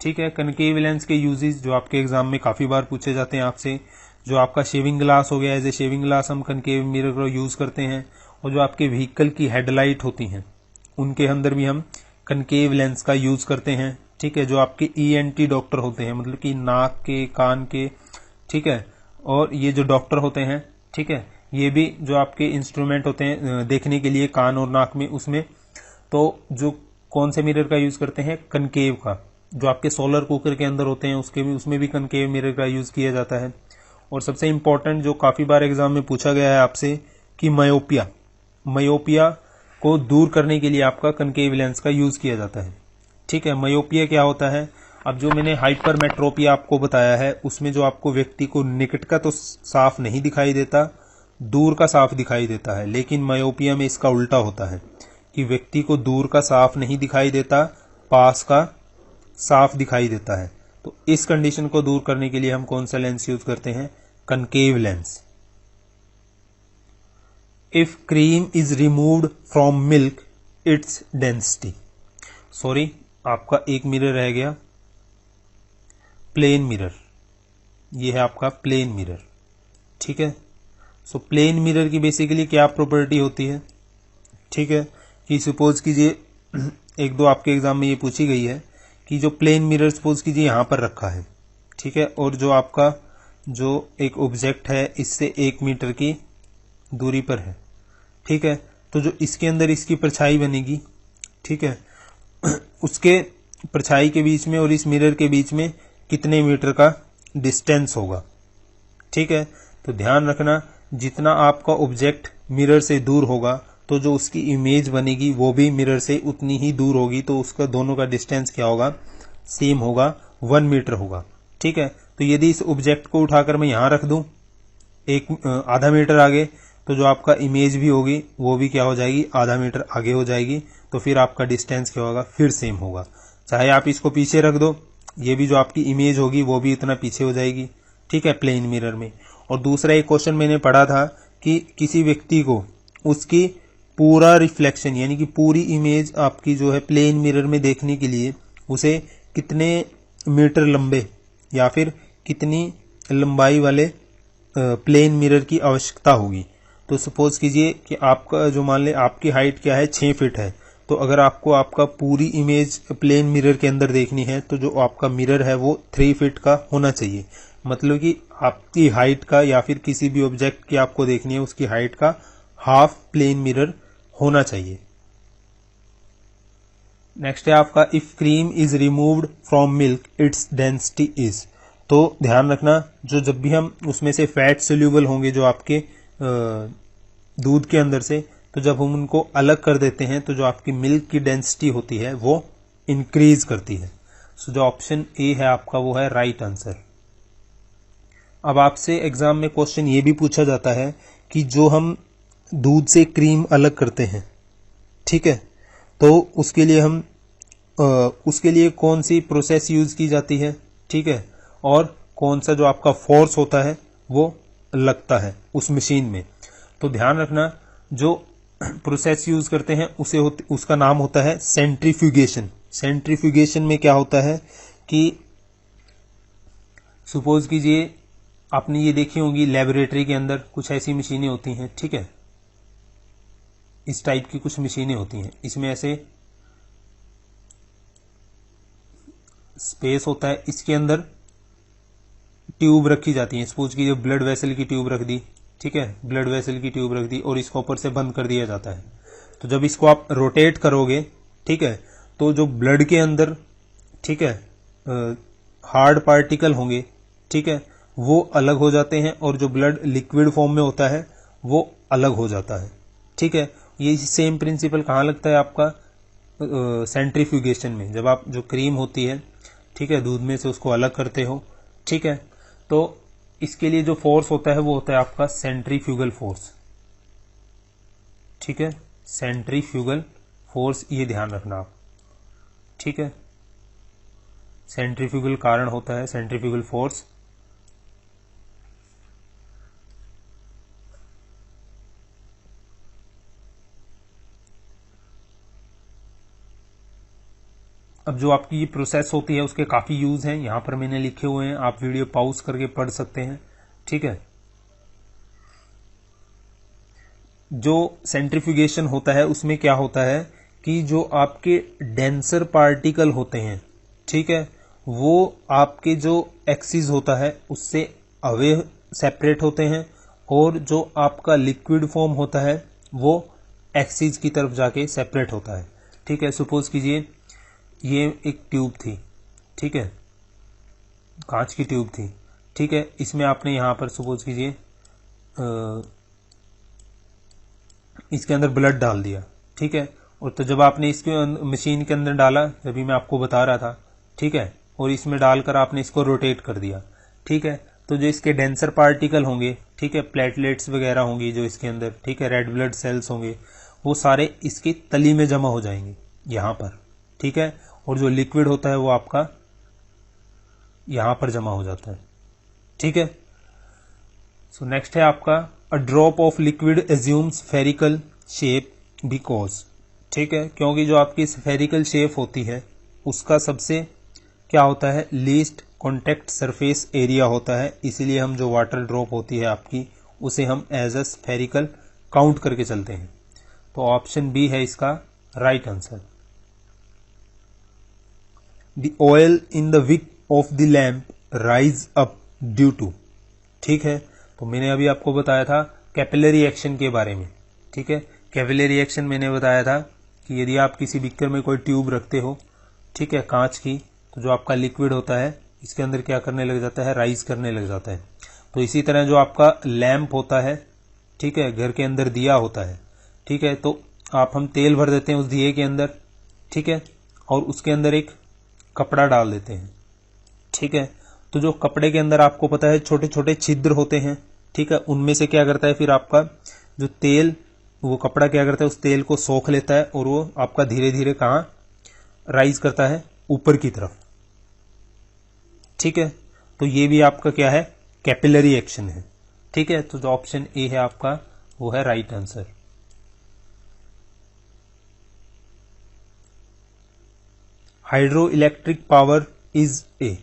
ठीक है, कनकेव लेंस के यूजेस जो आपके एग्जाम में काफी बार पूछे जाते हैं आपसे, जो आपका शेविंग ग्लास हो गया, एज ए शेविंग ग्लास हम कनकेव मिरर को यूज करते हैं, और जो आपके व्हीकल की हेडलाइट होती हैं उनके अंदर भी हम कनकेव लेंस का यूज करते हैं। ठीक है, जो आपके ENT डॉक्टर होते हैं, मतलब कि नाक के, कान के, ठीक है, और ये जो डॉक्टर होते हैं, ठीक है, ये भी जो आपके इंस्ट्रूमेंट होते हैं देखने के लिए कान और नाक में, उसमें तो जो कौन से मिरर का यूज करते हैं, कनकेव का। जो आपके सोलर कुकर के अंदर होते हैं उसमें भी कनकेव मिरर का यूज किया जाता है। और सबसे इंपॉर्टेंट जो काफी बार एग्जाम में पूछा गया है आपसे कि मायोपिया को दूर करने के लिए आपका कनकेव लेंस का यूज किया जाता है। ठीक है, मायोपिया क्या होता है, अब जो मैंने हाइपरमेट्रोपिया आपको बताया है उसमें जो आपको व्यक्ति को निकट का तो साफ नहीं दिखाई देता, दूर का साफ दिखाई देता है, लेकिन मायोपिया में इसका उल्टा होता है कि व्यक्ति को दूर का साफ नहीं दिखाई देता, पास का साफ दिखाई देता है। तो इस कंडीशन को दूर करने के लिए हम कौन सा लेंस यूज करते हैं, concave lens. If cream is removed from milk its density, sorry आपका एक मिरर रह गया, प्लेन मिरर, ये है आपका प्लेन मिरर। ठीक है, सो प्लेन मिरर की बेसिकली क्या प्रॉपर्टी होती है, ठीक है, कि सपोज कीजिए एक दो आपके एग्जाम में ये पूछी गई है कि जो प्लेन मिरर सपोज कीजिए यहां पर रखा है, ठीक है, और जो आपका जो एक ऑब्जेक्ट है इससे 1 मीटर की दूरी पर है। ठीक है, तो जो इसके अंदर इसकी परछाई बनेगी, ठीक है, उसके परछाई के बीच में और इस मिरर के बीच में कितने मीटर का डिस्टेंस होगा। ठीक है, तो ध्यान रखना जितना आपका ऑब्जेक्ट मिरर से दूर होगा तो जो उसकी इमेज बनेगी वो भी मिरर से उतनी ही दूर होगी, तो उसका दोनों का डिस्टेंस क्या होगा, सेम होगा, 1 मीटर होगा। ठीक है, तो यदि इस ऑब्जेक्ट को उठाकर मैं यहां रख दूं आधा मीटर आगे, तो जो आपका इमेज भी होगी वो भी क्या हो जाएगी, आधा मीटर आगे हो जाएगी, तो फिर आपका डिस्टेंस क्या होगा, फिर सेम होगा। चाहे आप इसको पीछे रख दो, ये भी जो आपकी इमेज होगी वो भी इतना पीछे हो जाएगी। ठीक है, प्लेन मिरर में। और दूसरा एक क्वेश्चन मैंने पढ़ा था कि किसी व्यक्ति को उसकी पूरा रिफ्लेक्शन यानी कि पूरी इमेज आपकी जो है प्लेन मिरर में देखने के लिए उसे कितने मीटर लंबे या फिर कितनी लंबाई वाले प्लेन मिरर की आवश्यकता होगी। तो सपोज कीजिए कि आपका जो मान ले आपकी हाइट क्या है 6 फीट है, तो अगर आपको आपका पूरी इमेज प्लेन मिरर के अंदर देखनी है तो जो आपका मिरर है वो 3 फीट का होना चाहिए। मतलब कि आपकी हाइट का या फिर किसी भी ऑब्जेक्ट की आपको देखनी है उसकी हाइट का हाफ प्लेन मिरर होना चाहिए। नेक्स्ट है आपका if cream is removed from milk its density is. तो ध्यान रखना जो जब भी हम उसमें से फैट सोल्यूबल होंगे जो आपके दूध के अंदर से, तो जब हम उनको अलग कर देते हैं तो जो आपकी मिल्क की डेंसिटी होती है वो इंक्रीज करती है। सो जो ऑप्शन ए है आपका वो है राइट आंसर। अब आपसे एग्जाम में क्वेश्चन ये भी पूछा जाता है कि जो हम दूध से क्रीम अलग करते हैं, ठीक है, तो उसके लिए कौन सी प्रोसेस यूज की जाती है, ठीक है, और कौन सा जो आपका फोर्स होता है वो लगता है उस मशीन में। तो ध्यान रखना जो प्रोसेस यूज करते हैं उसका नाम होता है सेंट्रीफ्यूगेशन। सेंट्रीफ्यूगेशन में क्या होता है कि सपोज कीजिए आपने ये देखी होंगी लेबोरेटरी के अंदर कुछ ऐसी मशीनें होती हैं, ठीक है, इस टाइप की कुछ मशीनें होती हैं, इसमें ऐसे स्पेस होता है, इसके अंदर ट्यूब रखी जाती है। सपोज कीजिए ब्लड वेसल की ट्यूब रख दी, ठीक है, ब्लड वेसल की ट्यूब रख दी और इसको ऊपर से बंद कर दिया जाता है। तो जब इसको आप रोटेट करोगे, ठीक है, तो जो ब्लड के अंदर, ठीक है, हार्ड पार्टिकल होंगे, ठीक है, वो अलग हो जाते हैं और जो ब्लड लिक्विड फॉर्म में होता है वो अलग हो जाता है, ठीक है। ये सेम प्रिंसिपल कहाँ लगता है आपका सेंट्रीफ्यूगेशन में, जब आप जो क्रीम होती है, ठीक है, दूध में से उसको अलग करते हो, ठीक है, तो इसके लिए जो फोर्स होता है वो होता है आपका सेंट्रीफ्यूगल फोर्स, ठीक है, सेंट्रीफ्यूगल फोर्स, ये ध्यान रखना आप, ठीक है, सेंट्रीफ्यूगल कारण होता है सेंट्रीफ्यूगल फोर्स। अब जो आपकी ये प्रोसेस होती है उसके काफी यूज हैं, यहां पर मैंने लिखे हुए हैं, आप वीडियो पॉज करके पढ़ सकते हैं, ठीक है। जो सेंट्रीफ्यूगेशन होता है उसमें क्या होता है कि जो आपके डेंसर पार्टिकल होते हैं, ठीक है, वो आपके जो एक्सिस होता है उससे अवे सेपरेट होते हैं और जो आपका लिक्विड फॉर्म होता है वो एक्सिस की तरफ जाके सेपरेट होता है, ठीक है। सपोज कीजिए ये एक ट्यूब थी, ठीक है, कांच की ट्यूब थी, ठीक है, इसमें आपने यहां पर सपोज कीजिए इसके अंदर ब्लड डाल दिया, ठीक है, और तो जब आपने इसके मशीन के अंदर डाला, जब भी मैं आपको बता रहा था, ठीक है, और इसमें डालकर आपने इसको रोटेट कर दिया, ठीक है, तो जो इसके डेंसर पार्टिकल होंगे, ठीक है, प्लेटलेट्स वगैरह होंगी जो इसके अंदर, ठीक है, रेड ब्लड सेल्स होंगे, वो सारे इसकी तली में जमा हो जाएंगे यहां पर, ठीक है, और जो लिक्विड होता है वो आपका यहां पर जमा हो जाता है, ठीक है। सो नेक्स्ट है आपका a drop of liquid assumes spherical shape because, ठीक है, क्योंकि जो आपकी स्फेरिकल शेप होती है उसका सबसे क्या होता है लीस्ट कॉन्टेक्ट सरफेस एरिया होता है, इसीलिए हम जो वाटर ड्रॉप होती है आपकी उसे हम एज अ स्फेरिकल काउंट करके चलते हैं। तो ऑप्शन बी है इसका right answer. The oil in the wick of the lamp rise up due to, ठीक है, तो मैंने अभी आपको बताया था कैपिलरी एक्शन के बारे में, ठीक है, कैपिलरी एक्शन मैंने बताया था कि यदि आप किसी बिकर में कोई ट्यूब रखते हो, ठीक है, कांच की, तो जो आपका लिक्विड होता है इसके अंदर क्या करने लग जाता है, राइज करने लग जाता है। तो इसी तरह जो आपका लैंप होता है, ठीक है, घर के अंदर दिया होता है, ठीक है, तो हम तेल भर देते हैं उस दिए के अंदर, ठीक है, और उसके अंदर एक कपड़ा डाल देते हैं, ठीक है, तो जो कपड़े के अंदर आपको पता है छोटे छोटे छिद्र होते हैं, ठीक है, उनमें से क्या करता है फिर आपका जो तेल, वो कपड़ा क्या करता है उस तेल को सोख लेता है और वो आपका धीरे धीरे कहां राइज करता है, ऊपर की तरफ, ठीक है। तो ये भी आपका क्या है कैपिलरी एक्शन है, ठीक है। तो जो ऑप्शन ए है आपका वो है right answer. Hydro electric power is a,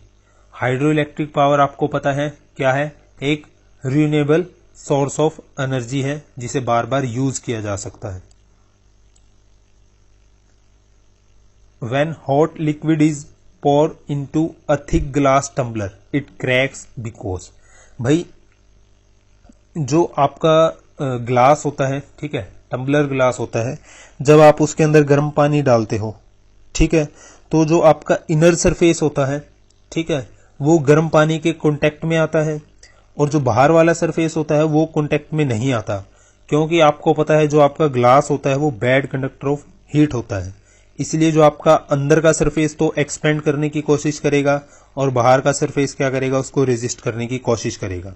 hydro electric power आपको पता है क्या है, एक रिन्यूएबल सोर्स ऑफ एनर्जी है जिसे बार बार यूज किया जा सकता है। When hot liquid is poured into a thick glass tumbler, it cracks because, भाई जो आपका ग्लास होता है, ठीक है, टम्बलर ग्लास होता है, जब आप उसके अंदर गर्म पानी डालते हो, ठीक है, तो जो आपका इनर सरफेस होता है, ठीक है, वो गर्म पानी के कांटेक्ट में आता है, और जो बाहर वाला सरफेस होता है वो कांटेक्ट में नहीं आता, क्योंकि आपको पता है जो आपका ग्लास होता है वो बैड कंडक्टर ऑफ हीट होता है। इसलिए जो आपका अंदर का सरफेस तो एक्सपेंड करने की कोशिश करेगा और बाहर का सरफेस क्या करेगा, उसको रेजिस्ट करने की कोशिश करेगा।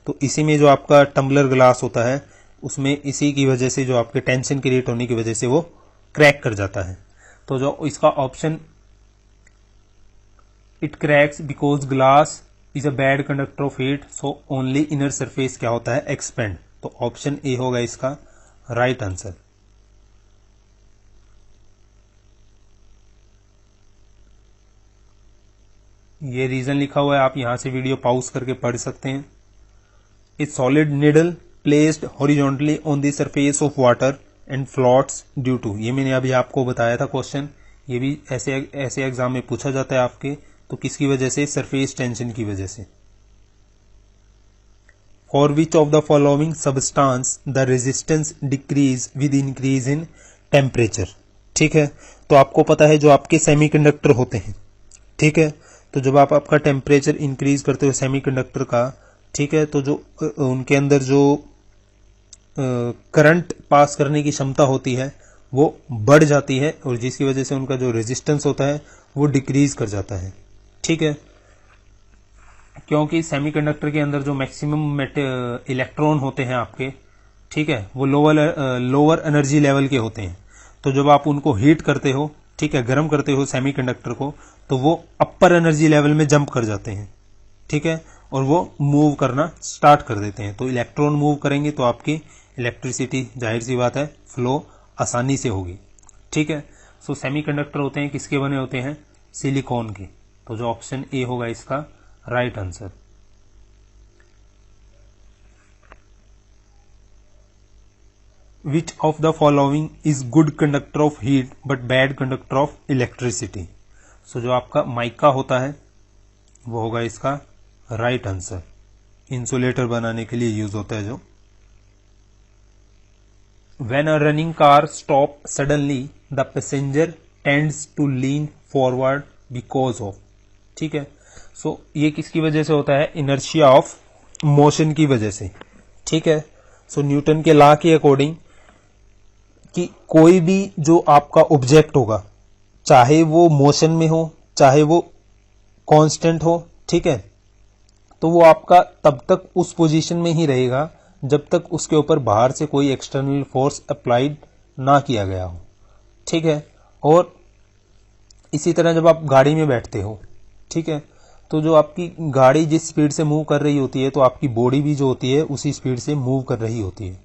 तो इसी में जो आपका टम्बलर ग्लास होता है उसमें इसी की वजह से, जो आपके टेंशन क्रिएट होने की वजह से वो क्रैक कर जाता है। तो जो इसका option, it cracks because glass is a bad conductor of heat, so only inner surface क्या होता है, एक्सपेंड। तो ऑप्शन ए होगा इसका राइट आंसर। ये रीजन लिखा हुआ है, आप यहां से वीडियो पॉज करके पढ़ सकते हैं। A solid needle placed horizontally on the surface of water and floats due to, ये मैंने अभी आपको बताया था क्वेश्चन, ये भी ऐसे एग्जाम में पूछा जाता है आपके। तो किसकी वजह से, सरफेस टेंशन की वजह से। For which of the following substance the resistance decrease with increase in temperature, ठीक है, तो आपको पता है जो आपके सेमीकंडक्टर होते हैं, ठीक है, तो जब आप आपका टेम्परेचर इंक्रीज करते हो सेमीकंडक्टर का, ठीक है, तो जो उनके अंदर जो करंट पास करने की क्षमता होती है वो बढ़ जाती है, और जिसकी वजह से उनका जो रेजिस्टेंस होता है वो डिक्रीज कर जाता है, ठीक है, क्योंकि सेमीकंडक्टर के अंदर जो मैक्सिमम इलेक्ट्रॉन होते हैं आपके, ठीक है, वो लोअर एनर्जी लेवल के होते हैं। तो जब आप उनको हीट करते हो, ठीक है, गर्म करते हो सेमीकंडक्टर को, तो वो अपर एनर्जी लेवल में जंप कर जाते हैं, ठीक है, और वो मूव करना स्टार्ट कर देते हैं। तो इलेक्ट्रॉन मूव करेंगे तो आपकी इलेक्ट्रिसिटी, जाहिर सी बात है, फ्लो आसानी से होगी, ठीक है। सो सेमीकंडक्टर होते हैं किसके बने होते हैं, सिलिकॉन के। तो जो ऑप्शन ए होगा इसका right answer. Which of the following is good conductor of heat but bad conductor of electricity? So जो आपका माइका होता है वो होगा इसका राइट आंसर। इंसुलेटर बनाने के लिए यूज होता है जो। When a running car stops suddenly, the passenger tends to lean forward because of, ठीक है, सो ये किसकी वजह से होता है, इनर्शिया ऑफ मोशन की वजह से, ठीक है। सो न्यूटन के लॉ के अकॉर्डिंग कि कोई भी जो आपका ऑब्जेक्ट होगा, चाहे वो मोशन में हो चाहे वो कांस्टेंट हो, ठीक है, तो वो आपका तब तक उस पोजीशन में ही रहेगा जब तक उसके ऊपर बाहर से कोई एक्सटर्नल फोर्स अप्लाइड ना किया गया हो, ठीक है। और इसी तरह जब आप गाड़ी में बैठते हो, ठीक है, तो जो आपकी गाड़ी जिस स्पीड से मूव कर रही होती है, तो आपकी बॉडी भी जो होती है उसी स्पीड से मूव कर रही होती है,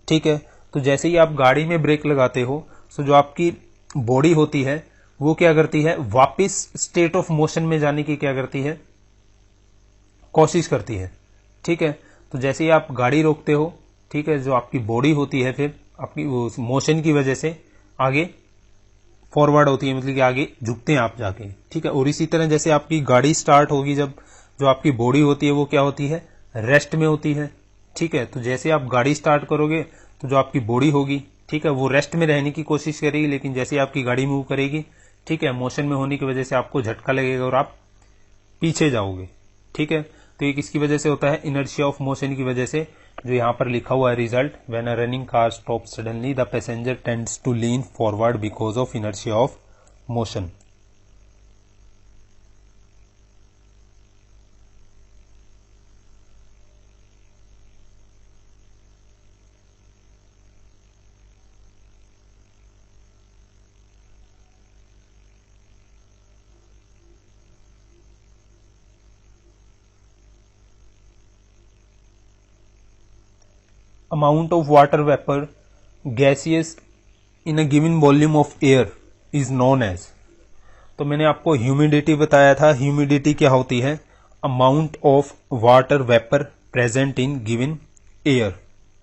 ठीक है। तो जैसे ही आप गाड़ी में ब्रेक लगाते हो, तो जो आपकी बॉडी होती है वो क्या करती है, वापस स्टेट ऑफ मोशन में जाने की क्या करती है, कोशिश करती है, ठीक है। तो जैसे ही आप गाड़ी रोकते हो, ठीक है, जो आपकी बॉडी होती है फिर आपकी मोशन की वजह से आगे फॉरवर्ड होती है, मतलब कि आगे झुकते हैं आप जाके, ठीक है। और इसी तरह जैसे आपकी गाड़ी स्टार्ट होगी, जब जो आपकी बॉडी होती है वो क्या होती है, रेस्ट में होती है, ठीक है। तो जैसे आप गाड़ी स्टार्ट करोगे तो जो आपकी बॉडी होगी, ठीक है, वो रेस्ट में रहने की कोशिश करेगी, लेकिन जैसे आपकी गाड़ी मूव करेगी, ठीक है, मोशन में होने की वजह से आपको झटका लगेगा और आप पीछे जाओगे, ठीक है। तो ये किसकी वजह से होता है, इनर्शिया ऑफ मोशन की वजह से, जो यहां पर लिखा हुआ है result, when a running car stop suddenly the passenger tends to lean forward because of inertia of motion. Amount of water vapor gaseous in a given volume of air is known as, तो मैंने आपको humidity बताया था। Humidity क्या होती है? Amount of water vapour present in given air.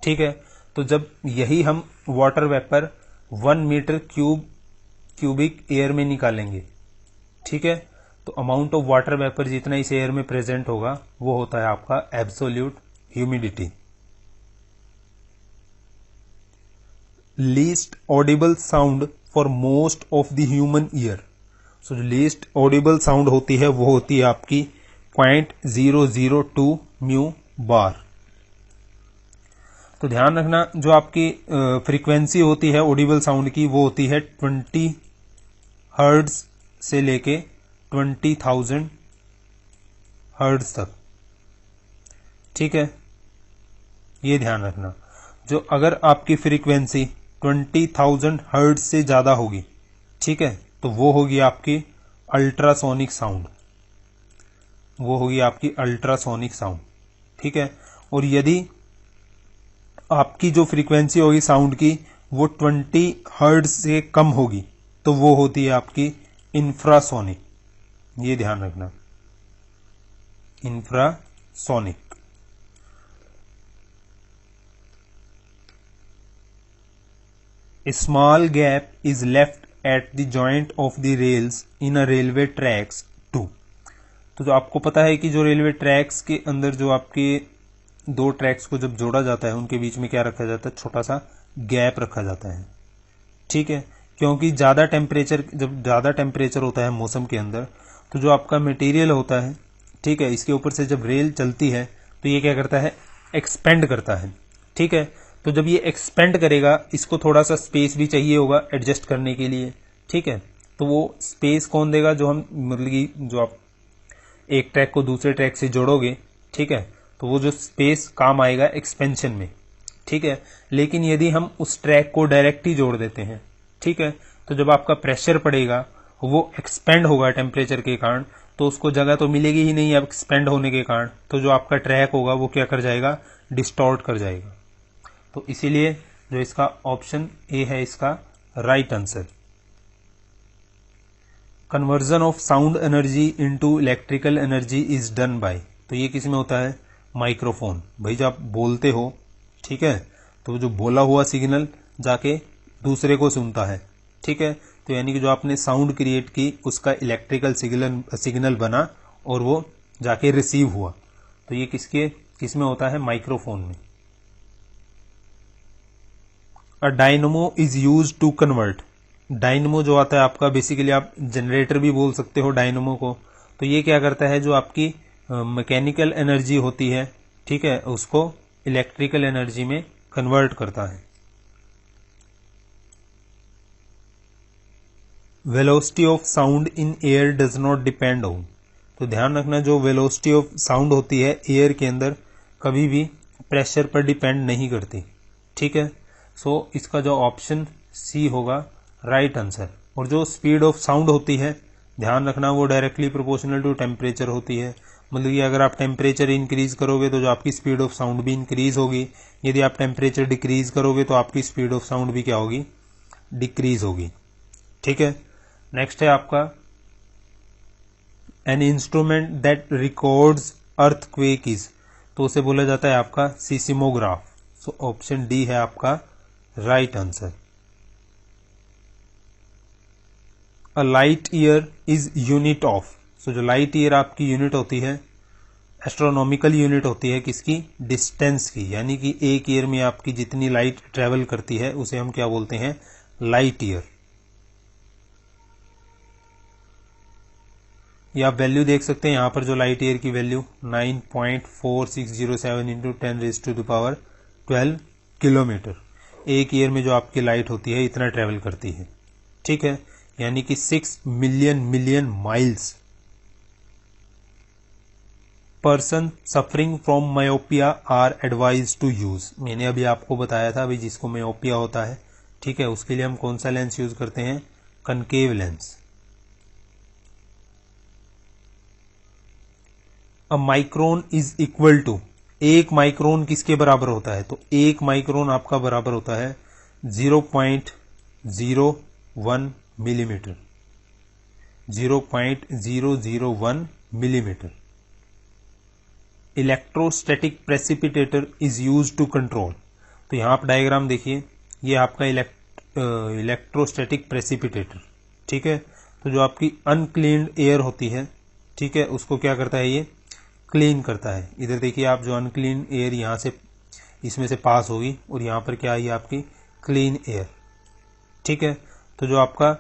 ठीक है, तो जब यही हम water vapour 1 metre cubic air में निकालेंगे, ठीक है, तो अमाउंट ऑफ वाटर वेपर जितना इस एयर में प्रेजेंट होगा वो होता है आपका absolute humidity. Least audible sound for most of the human ear. So जो लीस्ट ऑडिबल साउंड होती है वो होती है आपकी 0.002 म्यू बार। तो ध्यान रखना, जो आपकी फ्रीक्वेंसी होती है ऑडिबल साउंड की वो होती है 20 हर्ट्ज से लेके 20,000 हर्ट्ज तक। ठीक है, ये ध्यान रखना। जो अगर आपकी फ्रीक्वेंसी 20,000 हर्ट्ज से ज्यादा होगी, ठीक है, तो वो होगी आपकी अल्ट्रासोनिक साउंड, वो होगी आपकी अल्ट्रासोनिक साउंड। ठीक है, और यदि आपकी जो फ्रीक्वेंसी होगी साउंड की वो 20 हर्ट्ज से कम होगी तो वो होती है आपकी इंफ्रासोनिक। ये ध्यान रखना, infrasonic. A small gap is left at the joint of the rails in a railway tracks too। तो जो आपको पता है कि जो रेलवे ट्रैक्स के अंदर जो आपके दो ट्रैक्स को जब जोड़ा जाता है उनके बीच में क्या रखा जाता है? छोटा सा गैप रखा जाता है। ठीक है, क्योंकि ज्यादा टेम्परेचर, जब ज्यादा टेम्परेचर होता है मौसम के अंदर, तो जो आपका मटेरियल होता है, ठीक है, इसके ऊपर से जब रेल चलती है तो ये क्या करता है? एक्सपेंड करता है। ठीक है, तो जब ये एक्सपेंड करेगा, इसको थोड़ा सा स्पेस भी चाहिए होगा एडजस्ट करने के लिए। ठीक है, तो वो स्पेस कौन देगा? जो हम मतलब कि जो आप एक ट्रैक को दूसरे ट्रैक से जोड़ोगे, ठीक है, तो वो जो स्पेस काम आएगा एक्सपेंशन में। ठीक है, लेकिन यदि हम उस ट्रैक को डायरेक्ट ही जोड़ देते हैं, ठीक है, तो जब आपका प्रेशर पड़ेगा वो एक्सपेंड होगा टेम्परेचर के कारण, तो उसको जगह तो मिलेगी ही नहीं अब एक्सपेंड होने के कारण, तो जो आपका ट्रैक होगा वो क्या कर जाएगा? डिस्टॉर्ट कर जाएगा। तो इसीलिए जो इसका ऑप्शन ए है इसका right answer. Conversion of sound energy into electrical energy is done by. तो ये किस में होता है? माइक्रोफोन। भाई जब आप बोलते हो, ठीक है, तो जो बोला हुआ सिग्नल जाके दूसरे को सुनता है। ठीक है, तो यानी कि जो आपने साउंड क्रिएट की उसका इलेक्ट्रिकल सिग्नल बना और वो जाके रिसीव हुआ। तो ये किस में होता है? माइक्रोफोन में। A dynamo is use to convert. Dynamo जो आता है आपका, बेसिकली आप जनरेटर भी बोल सकते हो डायनमो को। तो ये क्या करता है? जो आपकी मैकेनिकल एनर्जी होती है, ठीक है, उसको इलेक्ट्रिकल एनर्जी में कन्वर्ट करता है। Velocity of sound in air does not depend on. तो ध्यान रखना, जो वेलोसिटी ऑफ साउंड होती है एयर के अंदर कभी भी प्रेशर पर डिपेंड नहीं करती। ठीक है, सो इसका जो ऑप्शन सी होगा राइट आंसर। और जो स्पीड ऑफ साउंड होती है, ध्यान रखना, वो डायरेक्टली प्रोपोर्शनल टू टेम्परेचर होती है। मतलब कि अगर आप टेम्परेचर इंक्रीज करोगे तो जो आपकी स्पीड ऑफ साउंड भी इंक्रीज होगी, यदि आप टेम्परेचर डिक्रीज करोगे तो आपकी स्पीड ऑफ साउंड भी क्या होगी? डिक्रीज होगी। ठीक है, नेक्स्ट है आपका an instrument that records earthquake is. तो उसे बोला जाता है आपका सीस्मोग्राफ। सो ऑप्शन डी है आपका right answer. A light year is unit of. So जो लाइट ईयर आपकी यूनिट होती है, एस्ट्रोनॉमिकल यूनिट होती है किसकी? डिस्टेंस की। यानी कि एक ईयर में आपकी जितनी लाइट ट्रेवल करती है उसे हम क्या बोलते हैं? Light year. ये आप वैल्यू देख सकते हैं यहां पर, जो लाइट ईयर की वैल्यू 9.4607 इंटू 10⁻12 किलोमीटर। एक ईयर में जो आपकी लाइट होती है इतना ट्रेवल करती है। ठीक है, यानी कि 6 million miles. Person suffering from myopia are advise to use. मैंने अभी आपको बताया था, अभी जिसको मायोपिया होता है, ठीक है, उसके लिए हम कौन सा लेंस यूज करते हैं? Concave lens. A micron is equal to. एक माइक्रोन किसके बराबर होता है? तो एक माइक्रोन आपका बराबर होता है 0.01 millimetre. 0.001 millimetre. Electrostatic precipitator is use to control. तो यहाँ आप डायग्राम देखिए, ये आपका इलेक्ट्रोस्टैटिक प्रेसिपिटेटर, ठीक है। तो जो आपकी अनक्लीन्ड एयर होती है, ठीक है, उसको क्या करता है, ये क्लीन करता है। इधर देखिए आप, जो अनक्लीन एयर यहाँ से इसमें से पास होगी और यहाँ पर क्या आई आपकी क्लीन एयर, ठीक है। तो जो आपका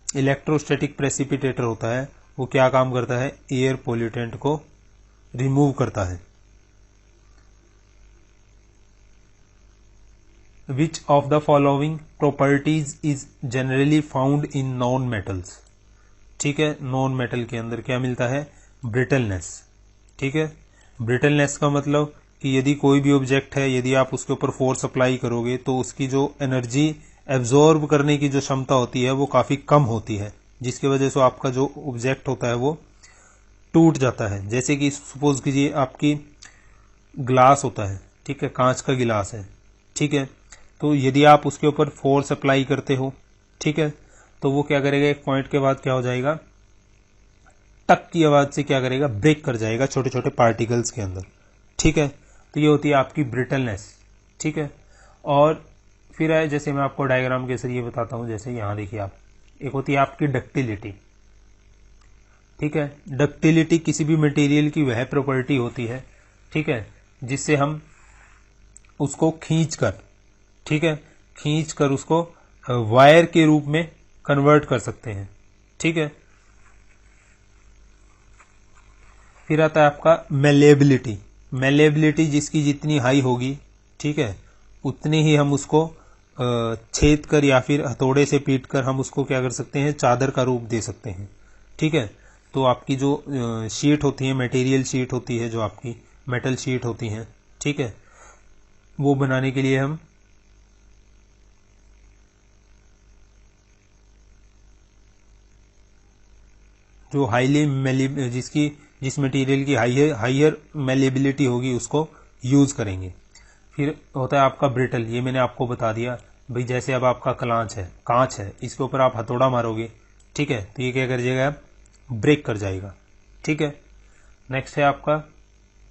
इलेक्ट्रोस्टैटिक प्रेसिपिटेटर होता है वो क्या काम करता है, एयर पोल्यूटेंट को रिमूव करता है। Which of the following properties is generally found in non metals, ठीक है। नॉन मेटल के अंदर क्या मिलता है, ब्रिटलनेस, ठीक है। ब्रिटलनेस का मतलब कि यदि कोई भी ऑब्जेक्ट है, यदि आप उसके ऊपर फोर्स अप्लाई करोगे तो उसकी जो एनर्जी एब्जॉर्ब करने की जो क्षमता होती है वो काफी कम होती है, जिसकी वजह से आपका जो ऑब्जेक्ट होता है वो टूट जाता है। जैसे कि सपोज कीजिए आपकी ग्लास होता है, ठीक है, कांच का गिलास है, ठीक है। तो यदि आप उसके ऊपर फोर्स अप्लाई करते हो, ठीक है, तो वो क्या करेगा, एक पॉइंट के बाद क्या हो जाएगा, टक की आवाज से क्या करेगा, ब्रेक कर जाएगा छोटे छोटे पार्टिकल्स के अंदर, ठीक है। तो ये होती है आपकी ब्रिटलनेस, ठीक है। और फिर है, जैसे मैं आपको डायग्राम के जरिए बताता हूं, जैसे यहां देखिए आप, एक होती है आपकी डक्टिलिटी, ठीक है। डक्टिलिटी किसी भी मटेरियल की वह प्रॉपर्टी होती है, ठीक है, जिससे हम उसको खींचकर, ठीक है, खींचकर उसको वायर के रूप में कन्वर्ट कर सकते हैं, ठीक है। फिर आता है आपका मेलेबिलिटी। मेलेबिलिटी जिसकी जितनी हाई होगी, ठीक है, उतनी ही हम उसको छेद कर या फिर हथौड़े से पीट कर हम उसको क्या कर सकते हैं, चादर का रूप दे सकते हैं, ठीक है। तो आपकी जो शीट होती है, मटेरियल शीट होती है, जो आपकी मेटल शीट होती है, ठीक है, वो बनाने के लिए हम जो हाईली जिस मटेरियल की हाइयर मेलेबिलिटी होगी उसको यूज करेंगे। फिर होता है आपका ब्रिटल, ये मैंने आपको बता दिया भाई। जैसे अब आपका कांच है, इसके ऊपर आप हथौड़ा मारोगे, ठीक है, तो ये क्या कर जाएगा, ब्रेक कर जाएगा, ठीक है। नेक्स्ट है आपका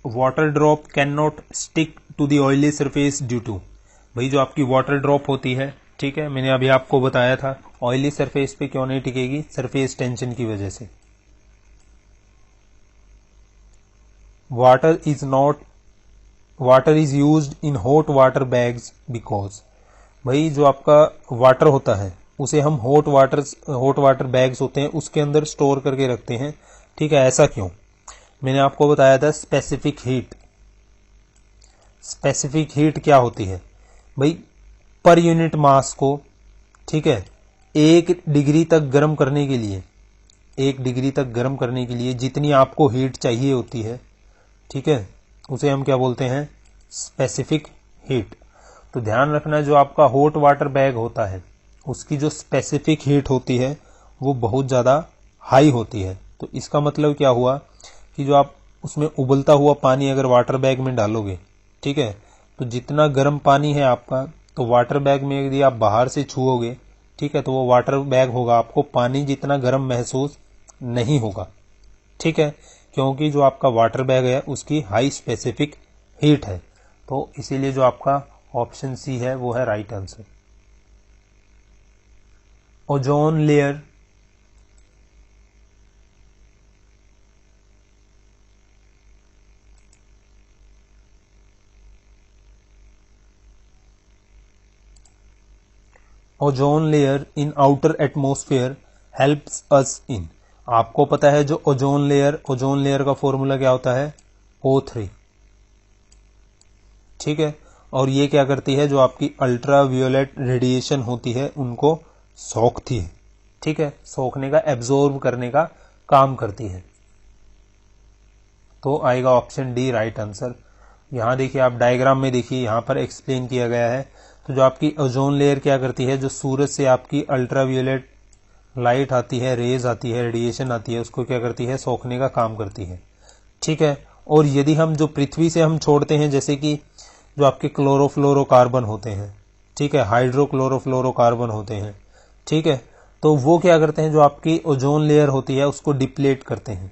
water drop can not stick to the oily surface due to. भाई जो आपकी वाटर ड्रॉप होती है, ठीक है, मैंने अभी आपको बताया था ऑयली सरफेस पे क्यों नहीं टिकेगी, सरफेस टेंशन की वजह से। Water is used in hot water bags because. भाई जो आपका वाटर होता है उसे हम हॉट वाटर बैग्स होते हैं उसके अंदर स्टोर करके रखते हैं, ठीक है। ऐसा क्यों, मैंने आपको बताया था स्पेसिफिक हीट। स्पेसिफिक हीट क्या होती है भाई, पर यूनिट मास को, ठीक है, 1 डिग्री तक गर्म करने के लिए, 1 डिग्री तक गर्म करने के लिए जितनी आपको हीट चाहिए होती है, ठीक है, उसे हम क्या बोलते हैं, स्पेसिफिक हीट। तो ध्यान रखना, जो आपका हॉट वाटर बैग होता है उसकी जो स्पेसिफिक हीट होती है वो बहुत ज्यादा हाई होती है। तो इसका मतलब क्या हुआ कि जो आप उसमें उबलता हुआ पानी अगर वाटर बैग में डालोगे, ठीक है, तो जितना गर्म पानी है आपका, तो वाटर बैग में यदि आप बाहर से छुओगे, ठीक है, तो वो वाटर बैग होगा, आपको पानी जितना गर्म महसूस नहीं होगा, ठीक है, क्योंकि जो आपका वाटर बैग है उसकी हाई स्पेसिफिक हीट है। तो इसीलिए जो आपका ऑप्शन सी है वो है right answer. Ozone layer ozone layer in outer atmosphere helps us in. आपको पता है जो ओजोन लेयर का फॉर्मूला क्या होता है, O3, ठीक है। और ये क्या करती है, जो आपकी अल्ट्रावायोलेट रेडिएशन होती है उनको सोखती है, ठीक है, सोखने का, एब्जॉर्ब करने का काम करती है। तो आएगा ऑप्शन डी राइट आंसर। यहां देखिए आप डायग्राम में देखिए, यहां पर एक्सप्लेन किया गया है। तो जो आपकी ओजोन लेयर क्या करती है, जो सूरज से आपकी अल्ट्रावायोलेट लाइट आती है, रेज आती है, रेडिएशन आती है, उसको क्या करती है, सोखने का काम करती है, ठीक है। और यदि हम जो पृथ्वी से हम छोड़ते हैं, जैसे कि जो आपके क्लोरोफ्लोरोकार्बन होते हैं, ठीक है, हाइड्रोक्लोरोफ्लोरोकार्बन होते हैं, ठीक है, तो वो क्या करते हैं, जो आपकी ओजोन लेयर होती है उसको डिप्लेट करते हैं,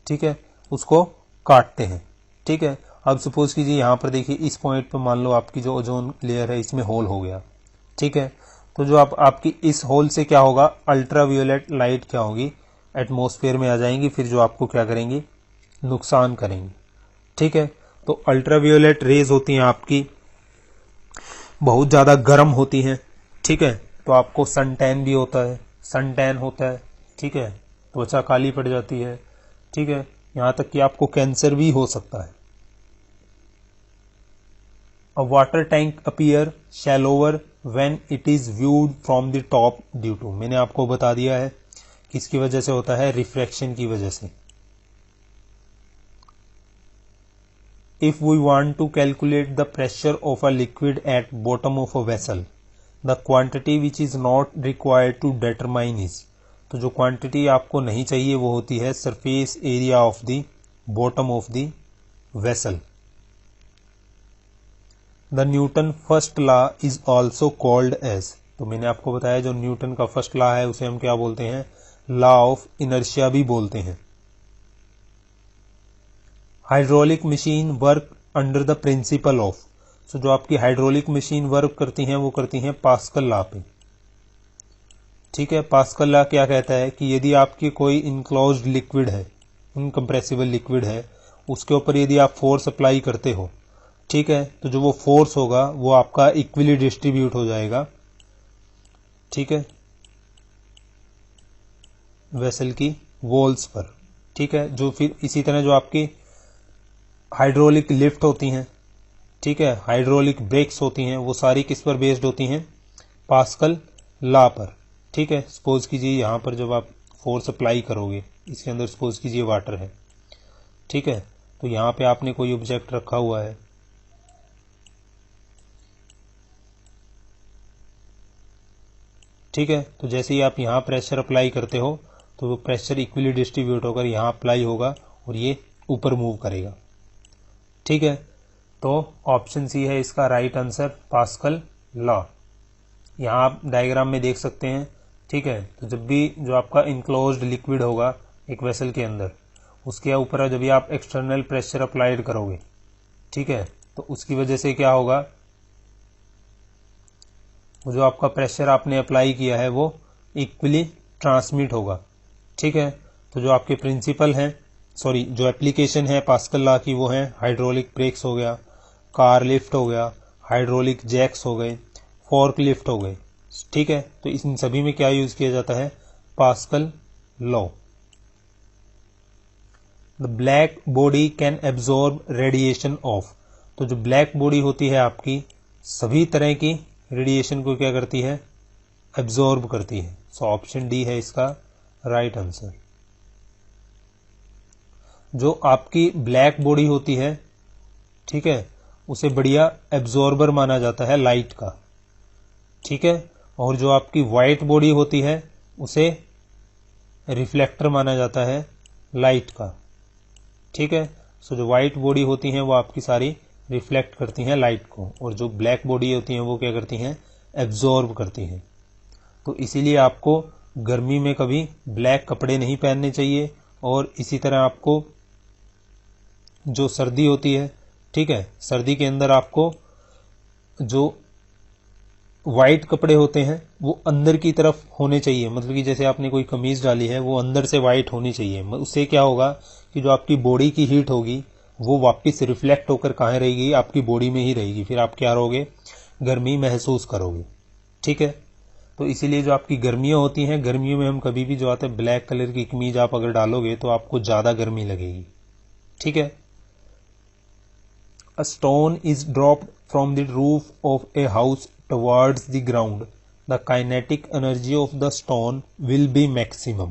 ठीक है, उसको काटते हैं, ठीक है। अब सपोज कीजिए यहाँ पर देखिए इस पॉइंट पर मान लो आपकी जो ओजोन लेयर है इसमें होल हो गया, ठीक है। तो जो आपकी इस होल से क्या होगा, अल्ट्रावायोलेट लाइट क्या होगी, एटमॉस्फेयर में आ जाएंगी, फिर जो आपको क्या करेंगी, नुकसान करेंगी, ठीक है। तो अल्ट्रावायोलेट रेज होती हैं आपकी बहुत ज्यादा गर्म होती हैं, ठीक है। तो आपको सन टैन भी होता है, सन टैन होता है, ठीक है, त्वचा काली पड़ जाती है, ठीक है, यहां तक कि आपको कैंसर भी हो सकता है। A water tank appear shallower when it is viewed from the top due to, मैंने आपको बता दिया है किसकी वजह से होता है, रिफ्रैक्शन की वजह से। If we want to calculate the pressure of a liquid at bottom of a vessel, the quantity which is not required to determine is, तो जो क्वांटिटी आपको नहीं चाहिए वो होती है surface area of the bottom of the vessel. The Newton first law is also called as, तो मैंने आपको बताया जो न्यूटन का फर्स्ट लॉ है उसे हम क्या बोलते हैं, लॉ ऑफ इनर्शिया भी बोलते हैं। Hydraulic machine work under the principle of, so जो आपकी हाइड्रोलिक मशीन वर्क करती हैं वो करती हैं पास्कल लॉ पे, ठीक है। पास्कल लॉ क्या कहता है कि यदि आपकी कोई इनक्लोज्ड लिक्विड है, इनकम्प्रेसिबल लिक्विड है, उसके ऊपर यदि आप फोर्स अप्लाई करते हो, ठीक है, तो जो वो फोर्स होगा वो आपका इक्वली डिस्ट्रीब्यूट हो जाएगा, ठीक है, वेसल की वॉल्स पर, ठीक है। जो फिर इसी तरह जो आपकी हाइड्रोलिक लिफ्ट होती हैं, ठीक है, हाइड्रोलिक ब्रेक्स होती हैं, वो सारी किस पर बेस्ड होती हैं, पास्कल लॉ पर, ठीक है। सपोज कीजिए यहाँ पर जब आप फोर्स अप्लाई करोगे, इसके अंदर सपोज कीजिए वाटर है, ठीक है, तो यहाँ पे आपने कोई ऑब्जेक्ट रखा हुआ है, ठीक है, तो जैसे ही आप यहाँ प्रेशर अप्लाई करते हो तो वो प्रेशर इक्वली डिस्ट्रीब्यूट होकर यहाँ अप्लाई होगा और ये ऊपर मूव करेगा, ठीक है। तो ऑप्शन सी है इसका राइट आंसर, पास्कल लॉ। यहां आप डायग्राम में देख सकते हैं, ठीक है। तो जब भी जो आपका इनक्लोज्ड लिक्विड होगा एक वेसल के अंदर, उसके ऊपर जब भी आप एक्सटर्नल प्रेशर अप्लाइड करोगे, ठीक है, तो उसकी वजह से क्या होगा, वो जो आपका प्रेशर आपने अप्लाई किया है वो इक्वली ट्रांसमिट होगा, ठीक है। तो जो आपके प्रिंसिपल हैं, सॉरी जो एप्लीकेशन है पास्कल लॉ की वो है हाइड्रोलिक ब्रेक्स हो गया, कार लिफ्ट हो गया, हाइड्रोलिक जैक्स हो गए, फोर्क लिफ्ट हो गए, ठीक है। तो इन सभी में क्या यूज किया जाता है, pascal law. The black body can absorb radiation of, तो जो ब्लैक बॉडी होती है आपकी सभी तरह की रेडिएशन को क्या करती है, एब्जॉर्ब करती है। सो ऑप्शन डी है इसका राइट आंसर। जो आपकी ब्लैक बॉडी होती है, ठीक है, उसे बढ़िया एब्जॉर्बर माना जाता है लाइट का, ठीक है। और जो आपकी व्हाइट बॉडी होती है उसे रिफ्लेक्टर माना जाता है लाइट का, ठीक है। सो जो व्हाइट बॉडी होती हैं वो आपकी सारी रिफ्लेक्ट करती हैं लाइट को, और जो ब्लैक बॉडी होती हैं वो क्या करती हैं, एब्जॉर्ब करती हैं। तो इसीलिए आपको गर्मी में कभी ब्लैक कपड़े नहीं पहनने चाहिए, और इसी तरह आपको जो सर्दी होती है, ठीक है, सर्दी के अंदर आपको जो व्हाइट कपड़े होते हैं वो अंदर की तरफ होने चाहिए, मतलब कि जैसे आपने कोई कमीज डाली है वो अंदर से व्हाइट होनी चाहिए। उससे क्या होगा कि जो आपकी बॉडी की हीट होगी वो वापस रिफ्लेक्ट होकर कहाँ रहेगी, आपकी बॉडी में ही रहेगी, फिर आप क्या रहोगे, गर्मी महसूस करोगे, ठीक है। तो इसीलिए जो आपकी गर्मियां होती हैं, गर्मियों में हम कभी भी जो आते हैं ब्लैक कलर की कमीज आप अगर डालोगे तो आपको ज्यादा गर्मी लगेगी, ठीक है। A stone is dropped from the roof of a house towards the ground. The kinetic energy of the stone will be maximum.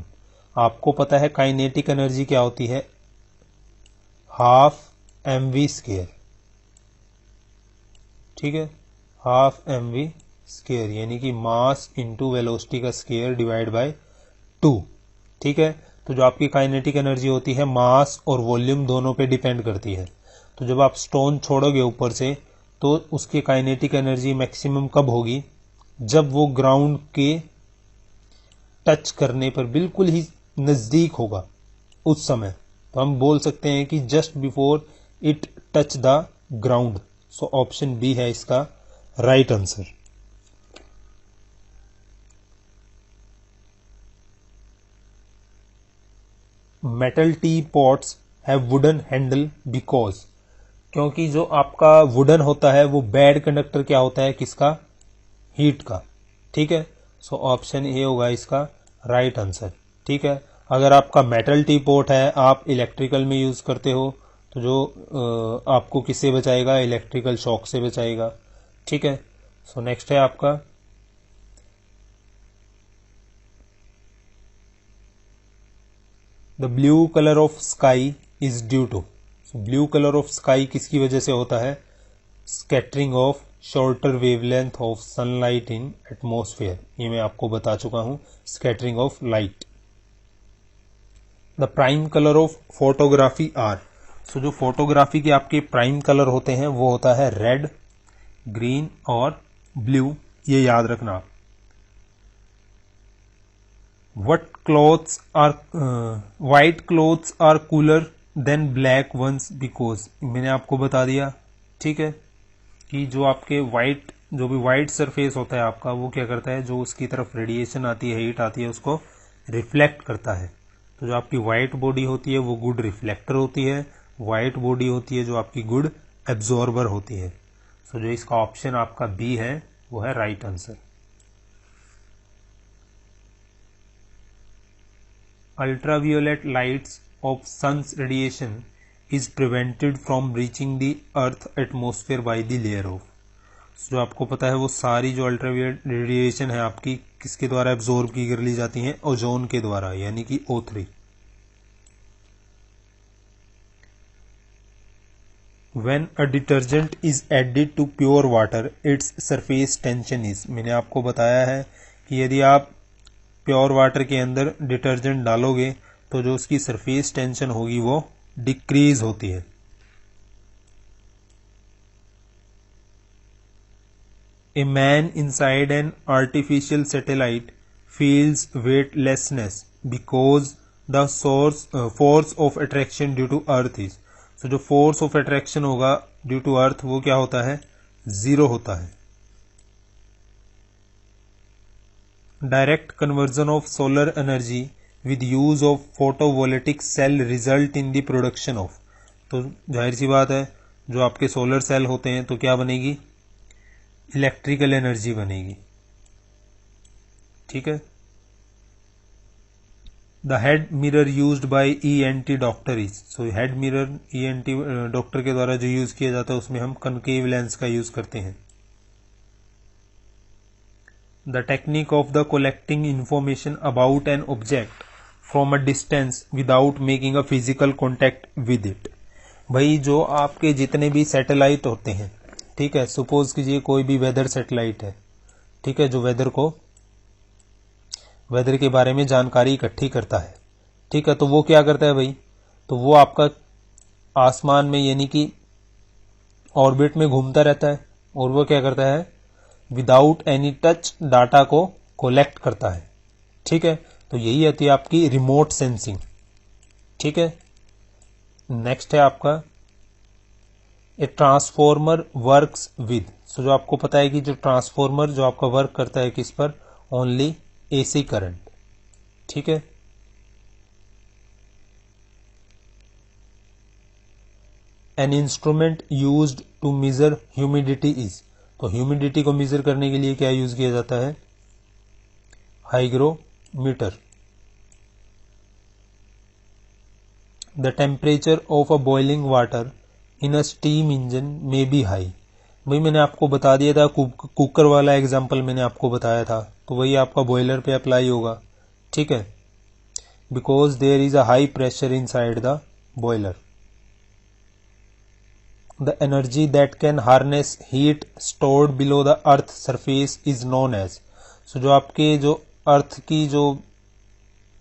आपको पता है काइनेटिक एनर्जी क्या होती है, हाफ mv स्क्वायर, ठीक है, हाफ mv स्क्वायर यानी कि मास इंटू वेलोसिटी का स्क्वायर डिवाइड बाय 2, ठीक है। तो जो आपकी काइनेटिक एनर्जी होती है मास और वॉल्यूम दोनों पे डिपेंड करती है। तो जब आप स्टोन छोड़ोगे ऊपर से तो उसकी काइनेटिक एनर्जी मैक्सिमम कब होगी, जब वो ग्राउंड के टच करने पर बिल्कुल ही नजदीक होगा उस समय, तो हम बोल सकते हैं कि just before it touch the ground. So option B है इसका right answer. Metal tea pots have wooden handle because, क्योंकि जो आपका वुडन होता है वो बैड कंडक्टर क्या होता है, किसका, हीट का। ठीक है, सो ऑप्शन ए होगा इसका राइट आंसर। ठीक है, अगर आपका मेटल टी पॉट है, आप इलेक्ट्रिकल में यूज करते हो, तो जो आपको किससे बचाएगा, इलेक्ट्रिकल शॉक से बचाएगा। ठीक है, सो नेक्स्ट है आपका the blue colour of sky is due to. Blue colour of sky किसकी वजह से होता है, scattering of shorter wavelength of sunlight in atmosphere. ये मैं आपको बता चुका हूं, scattering of light. The prime colour of photography are. So जो फोटोग्राफी के आपके प्राइम कलर होते हैं वो होता है रेड, ग्रीन और ब्लू, ये याद रखना आप। What clothes are white clothes are cooler than black ones because, मैंने आपको बता दिया। ठीक है, कि जो आपके जो भी वाइट सरफेस होता है आपका, वो क्या करता है, जो उसकी तरफ रेडिएशन आती है, हीट आती है, उसको रिफ्लेक्ट करता है। तो जो आपकी वाइट बॉडी होती है वो गुड रिफ्लेक्टर होती है, वाइट बॉडी होती है जो आपकी गुड एब्जॉर्बर होती है। सो जो इसका ऑप्शन आपका बी है वो है right answer. Ultraviolet lights of sun's radiation is prevented from reaching the earth atmosphere by the layer of। जो आपको पता है वो सारी जो अल्ट्रावायलेट रेडिएशन है आपकी किसके द्वारा एब्जॉर्ब की कर ली जाती है, ओजोन के द्वारा, यानी कि O3। When a detergent is added to pure water, its surface tension is, मैंने आपको बताया है कि यदि आप प्योर वाटर के अंदर डिटर्जेंट डालोगे तो जो उसकी सरफेस टेंशन होगी वो डिक्रीज होती है। A man inside an artificial satellite feels weightlessness because the force of attraction due to earth is. So जो फोर्स ऑफ अट्रैक्शन होगा ड्यू टू अर्थ वो क्या होता है, जीरो होता है। Direct conversion of solar energy with use of photovoltaic cell result in the production of। तो जाहिर सी बात है जो आपके सोलर सेल होते हैं तो क्या बनेगी, इलेक्ट्रिकल एनर्जी बनेगी। ठीक है, the head mirror used by ENT doctor is. So head mirror ENT doctor के द्वारा जो यूज किया जाता है उसमें हम कनकेव लेंस का यूज करते हैं। The technique of the collecting information about an object from a distance without making a physical contact with it। भाई जो आपके जितने भी सैटेलाइट होते हैं, ठीक है, सपोज कीजिए कोई भी वेदर सैटेलाइट है, ठीक है, जो वेदर के बारे में जानकारी इकट्ठी करता है। ठीक है, तो वो क्या करता है भाई, तो वो आपका आसमान में यानी कि ऑर्बिट में घूमता रहता है और वो क्या करता है, विदाउट एनी टच डाटा को कलेक्ट करता है। ठीक है, तो यही आती है आपकी रिमोट सेंसिंग। ठीक है, नेक्स्ट है आपका ए ट्रांसफॉर्मर वर्क्स विद। सो जो आपको पता है कि जो ट्रांसफॉर्मर जो आपका वर्क करता है किस पर, ओनली AC करंट। ठीक है, an instrument used to measure humidity is. तो ह्यूमिडिटी को मेजर करने के लिए क्या यूज किया जाता है, hygrometer. The temperature of a boiling water in a steam engine may be high. भाई मैंने आपको बता दिया था, कुकर वाला एग्जांपल मैंने आपको बताया था, तो वही आपका बॉयलर पे अप्लाई होगा। ठीक है, because there is a high pressure inside the boiler. The energy that can harness heat stored below the earth surface is known as। so जो आपके जो अर्थ की जो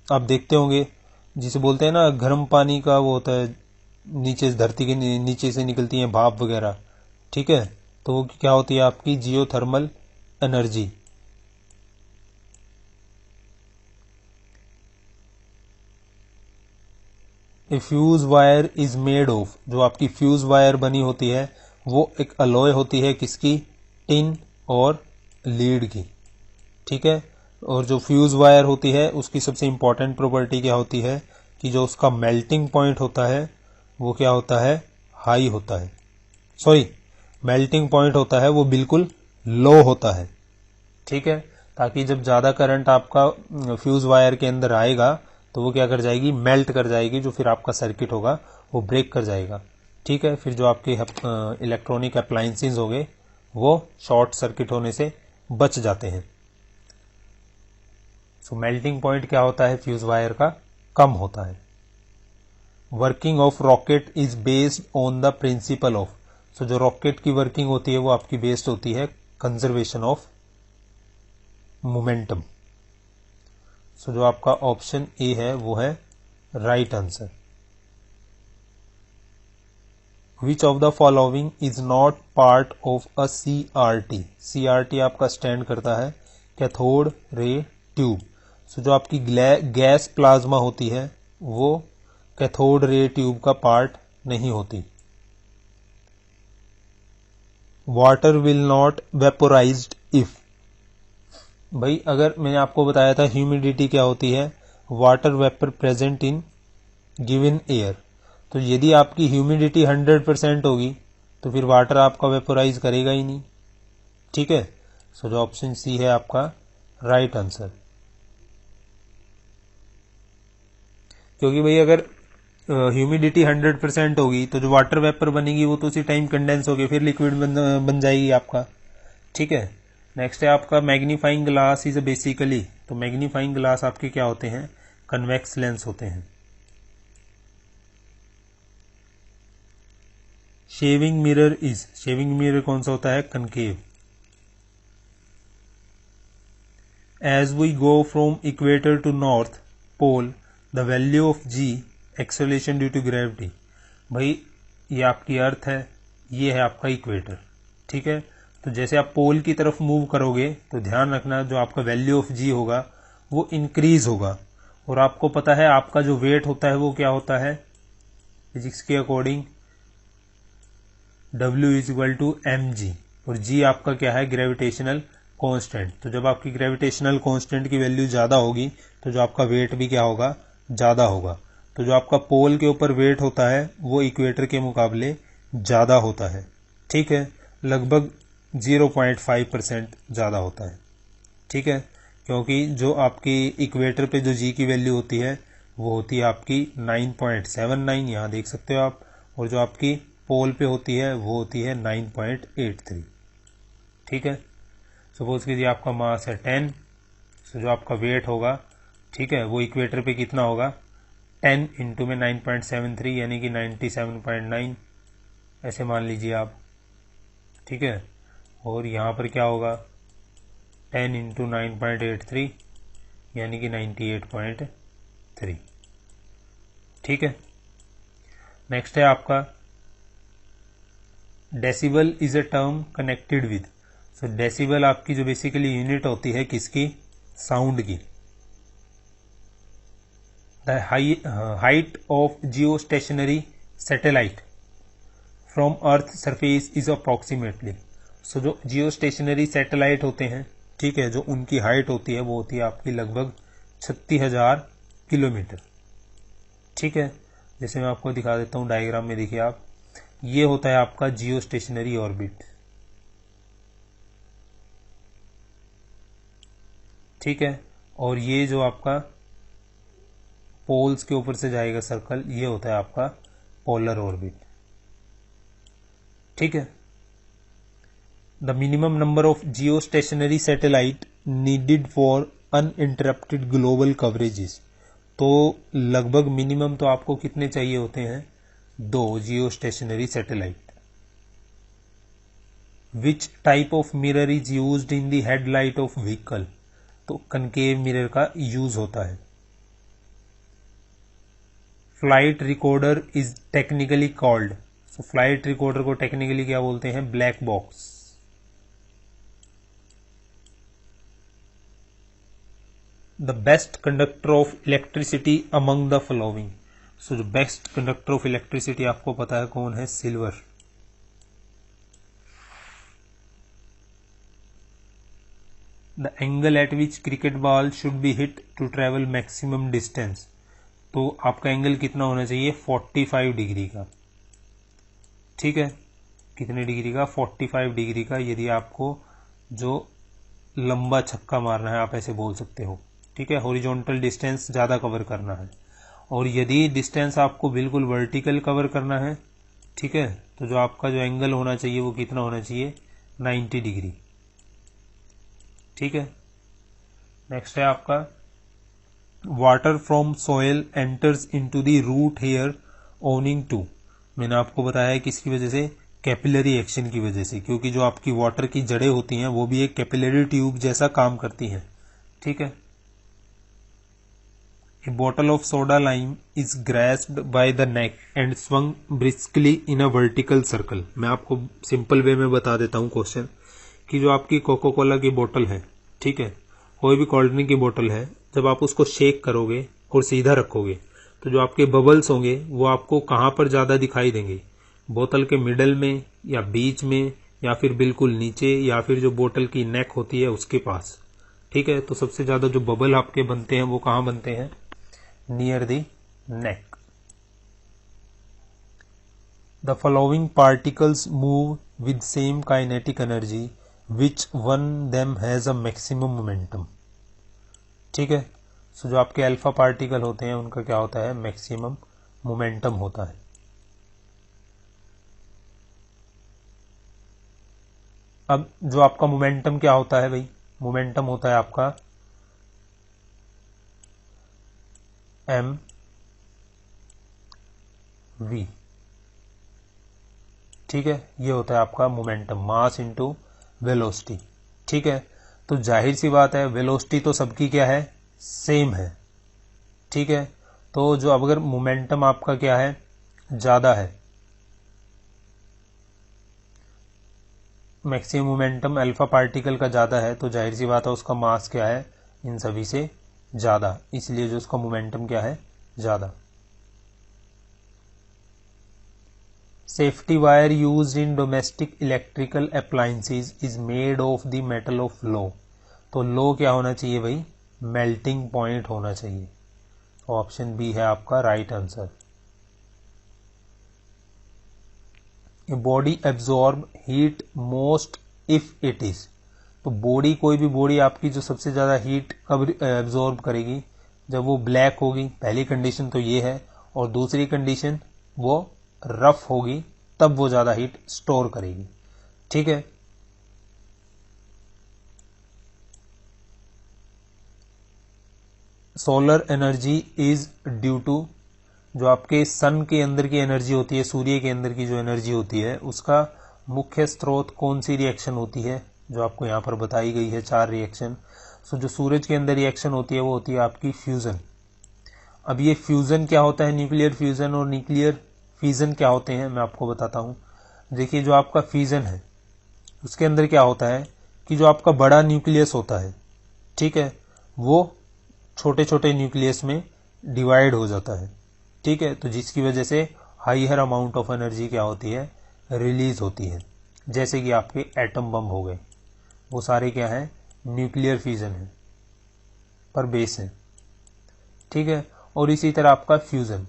आप देखते होंगे जिसे बोलते हैं ना गर्म पानी का, वो होता है नीचे धरती के नीचे से निकलती है भाप वगैरह। ठीक है, तो वो क्या होती है आपकी geothermal energy. A fuse wire is made of, जो आपकी फ्यूज वायर बनी होती है वो एक अलॉय होती है किसकी, टिन और लीड की, ठीक है। और जो फ्यूज वायर होती है उसकी सबसे इंपॉर्टेंट प्रॉपर्टी क्या होती है कि जो उसका मेल्टिंग पॉइंट होता है वो क्या होता है, हाई होता है, सॉरी मेल्टिंग पॉइंट होता है वो बिल्कुल लो होता है, ठीक है। ताकि जब ज्यादा करंट आपका फ्यूज वायर के अंदर आएगा तो वो क्या कर जाएगी, मेल्ट कर जाएगी, जो फिर आपका सर्किट होगा वो ब्रेक कर जाएगा, ठीक है। फिर जो आपके इलेक्ट्रॉनिक अप्लायंसेस हो गए वो शॉर्ट सर्किट होने से बच जाते हैं। सो मेल्टिंग पॉइंट क्या होता है फ्यूज वायर का, कम होता है। Working of rocket is based on the principle of, so जो रॉकेट की वर्किंग होती है वो आपकी बेस्ड होती है कंजर्वेशन ऑफ मोमेंटम। सो जो आपका ऑप्शन ए है वो है right answer. Which of the following is not part of a CRT, CRT आपका स्टैंड करता है कैथोड रे ट्यूब। सो जो आपकी गैस प्लाज्मा होती है वो कैथोड रे ट्यूब का पार्ट नहीं होती। वाटर विल नॉट वेपोराइज्ड इफ, भाई अगर मैंने आपको बताया था ह्यूमिडिटी क्या होती है, water vapour present in given air, तो यदि आपकी ह्यूमिडिटी 100% होगी तो फिर वाटर आपका वेपोराइज करेगा ही नहीं, ठीक है। सो जो ऑप्शन सी है आपका राइट आंसर। क्योंकि भाई अगर ह्यूमिडिटी 100% होगी तो जो वाटर वेपर बनेगी वो तो उसी टाइम कंडेंस होगी, फिर लिक्विड बन जाएगी आपका, ठीक है। नेक्स्ट है आपका मैग्नीफाइंग ग्लास इज बेसिकली, तो मैग्नीफाइंग ग्लास आपके क्या होते हैं, कन्वेक्स लेंस होते हैं। Shaving mirror is, shaving mirror कौन सा होता है, concave. As we go from equator to north pole the value of g acceleration due to gravity, भाई ये आपकी अर्थ है, ये है आपका इक्वेटर, ठीक है। तो जैसे आप पोल की तरफ मूव करोगे तो ध्यान रखना जो आपका वैल्यू ऑफ जी होगा वो इंक्रीज होगा, और आपको पता है आपका जो वेट होता है वो क्या होता है फिजिक्स के according W is equal to mg, और g आपका क्या है, ग्रेविटेशनल कांस्टेंट। तो जब आपकी ग्रेविटेशनल कांस्टेंट की वैल्यू ज्यादा होगी तो जो आपका वेट भी क्या होगा, ज्यादा होगा। तो जो आपका पोल के ऊपर वेट होता है वो इक्वेटर के मुकाबले ज्यादा होता है, ठीक है, लगभग 0.5% ज्यादा होता है, ठीक है। क्योंकि जो आपकी इक्वेटर पे जो जी की वैल्यू होती है वो होती है आपकी 9.79, यहाँ देख सकते हो आप, और जो आपकी पोल पे होती है वो होती है 9.83, ठीक है। सपोज कीजिए आपका मास है 10, तो जो आपका वेट होगा, ठीक है, वो इक्वेटर पे कितना होगा, 10 इंटू में 9.73 यानी कि 97.9 ऐसे मान लीजिए आप, ठीक है। और यहाँ पर क्या होगा, 10 इंटू 9.83 यानी कि 98.3, ठीक है। नेक्स्ट है आपका decibel is a term connected with, so decibel आपकी जो बेसिकली यूनिट होती है किसकी, साउंड की। The height of geostationary satellite from earth surface is approximately, so जो जियो स्टेशनरी सैटेलाइट होते हैं, ठीक है, जो उनकी हाइट होती है वो होती है आपकी लगभग 36,000 किलोमीटर, ठीक है। जैसे मैं आपको दिखा देता हूं डायग्राम में, देखिए आप, ये होता है आपका जियो स्टेशनरी ऑर्बिट, ठीक है। और ये जो आपका पोल्स के ऊपर से जाएगा सर्कल, ये होता है आपका पोलर ऑर्बिट, ठीक है। The minimum number of geostationary satellite needed for uninterrupted global coverages, तो लगभग मिनिमम तो आपको कितने चाहिए होते हैं, 2 geostationary satellite. Which type of mirror is used in the headlight of vehicle, तो कनकेव मिरर का यूज होता है। Flight recorder is technically called, so flight recorder को टेक्निकली क्या बोलते हैं, black box. The best conductor of electricity among the following, so जो best conductor of electricity आपको पता है कौन है, silver. The angle at which cricket ball should be hit to travel maximum distance, तो आपका एंगल कितना होना चाहिए, 45 डिग्री का। ठीक है, कितने डिग्री का, 45 डिग्री का, यदि आपको जो लंबा छक्का मारना है, आप ऐसे बोल सकते हो। ठीक है, हॉरिजॉन्टल डिस्टेंस ज़्यादा कवर करना है, और यदि डिस्टेंस आपको बिल्कुल वर्टिकल कवर करना है, ठीक है, तो जो आपका जो एंगल होना चाहिए वो कितना होना चाहिए, 90 डिग्री। ठीक है, नेक्स्ट है आपका water from soil enters into the root hair owning to, मैंने आपको बताया है किसकी वजह से, कैपिलरी एक्शन की वजह से, क्योंकि जो आपकी वाटर की जड़ें होती हैं वो भी एक कैपिलरी ट्यूब जैसा काम करती हैं। ठीक है, a bottle of soda lime is grasped by the neck and swung briskly in a vertical circle. मैं आपको सिंपल वे में बता देता हूं क्वेश्चन, कि जो आपकी कोको कोला की बोतल है, ठीक है, कोई भी कोल्ड ड्रिंक की बोतल है, जब आप उसको शेक करोगे और सीधा रखोगे तो जो आपके बबल्स होंगे वो आपको कहां पर ज्यादा दिखाई देंगे, बोतल के मिडल में या बीच में या फिर बिल्कुल नीचे या फिर जो बोतल की नेक होती है उसके पास। ठीक है, तो सबसे ज्यादा जो बबल आपके बनते हैं वो कहां बनते हैं, near the neck. The following particles move with same kinetic energy which one them has a maximum momentum. ठीक है, सो जो आपके अल्फा पार्टिकल होते हैं उनका क्या होता है, मैक्सिमम मोमेंटम होता है। अब जो आपका मोमेंटम क्या होता है भाई, मोमेंटम होता है आपका एम वी। ठीक है, ये होता है आपका मोमेंटम, मास इनटू वेलोसिटी। ठीक है, तो जाहिर सी बात है वेलोसिटी तो सबकी क्या है, सेम है। ठीक है, तो जो अगर मोमेंटम आपका क्या है, ज्यादा है, मैक्सिमम मोमेंटम अल्फा पार्टिकल का ज्यादा है, तो जाहिर सी बात है उसका मास क्या है, इन सभी से ज्यादा, इसलिए जो उसका मोमेंटम क्या है, ज्यादा। Safety wire used in domestic electrical appliances is made of the metal of low, तो लो क्या होना चाहिए भाई, मेल्टिंग पॉइंट होना चाहिए। ऑप्शन बी है आपका right answer. A body absorb heat most if it is, तो बॉडी, कोई भी बॉडी आपकी जो सबसे ज्यादा हीट कब एब्जॉर्ब करेगी, जब वो ब्लैक होगी, पहली कंडीशन तो ये है, और दूसरी कंडीशन वो रफ होगी, तब वो ज्यादा हीट स्टोर करेगी। ठीक है, solar energy is due to, जो आपके सन के अंदर की एनर्जी होती है, सूर्य के अंदर की जो एनर्जी होती है, उसका मुख्य स्रोत कौन सी रिएक्शन होती है, जो आपको यहां पर बताई गई है 4 रिएक्शन। सो जो सूरज के अंदर रिएक्शन होती है वो होती है आपकी फ्यूजन। अब ये फ्यूजन क्या होता है, न्यूक्लियर फ्यूजन और न्यूक्लियर फिजन क्या होते हैं, मैं आपको बताता हूं। देखिए, जो आपका फ्यूजन है उसके अंदर क्या होता है कि जो आपका बड़ा न्यूक्लियस होता है, ठीक है, वो छोटे छोटे न्यूक्लियस में डिवाइड हो जाता है। ठीक है, तो जिसकी वजह से हाइयर अमाउंट ऑफ एनर्जी क्या होती है, रिलीज होती है। जैसे कि आपके एटम बम हो गए, वो सारे क्या है, न्यूक्लियर फ्यूजन है, पर बेस है। ठीक है, और इसी तरह आपका फ्यूजन,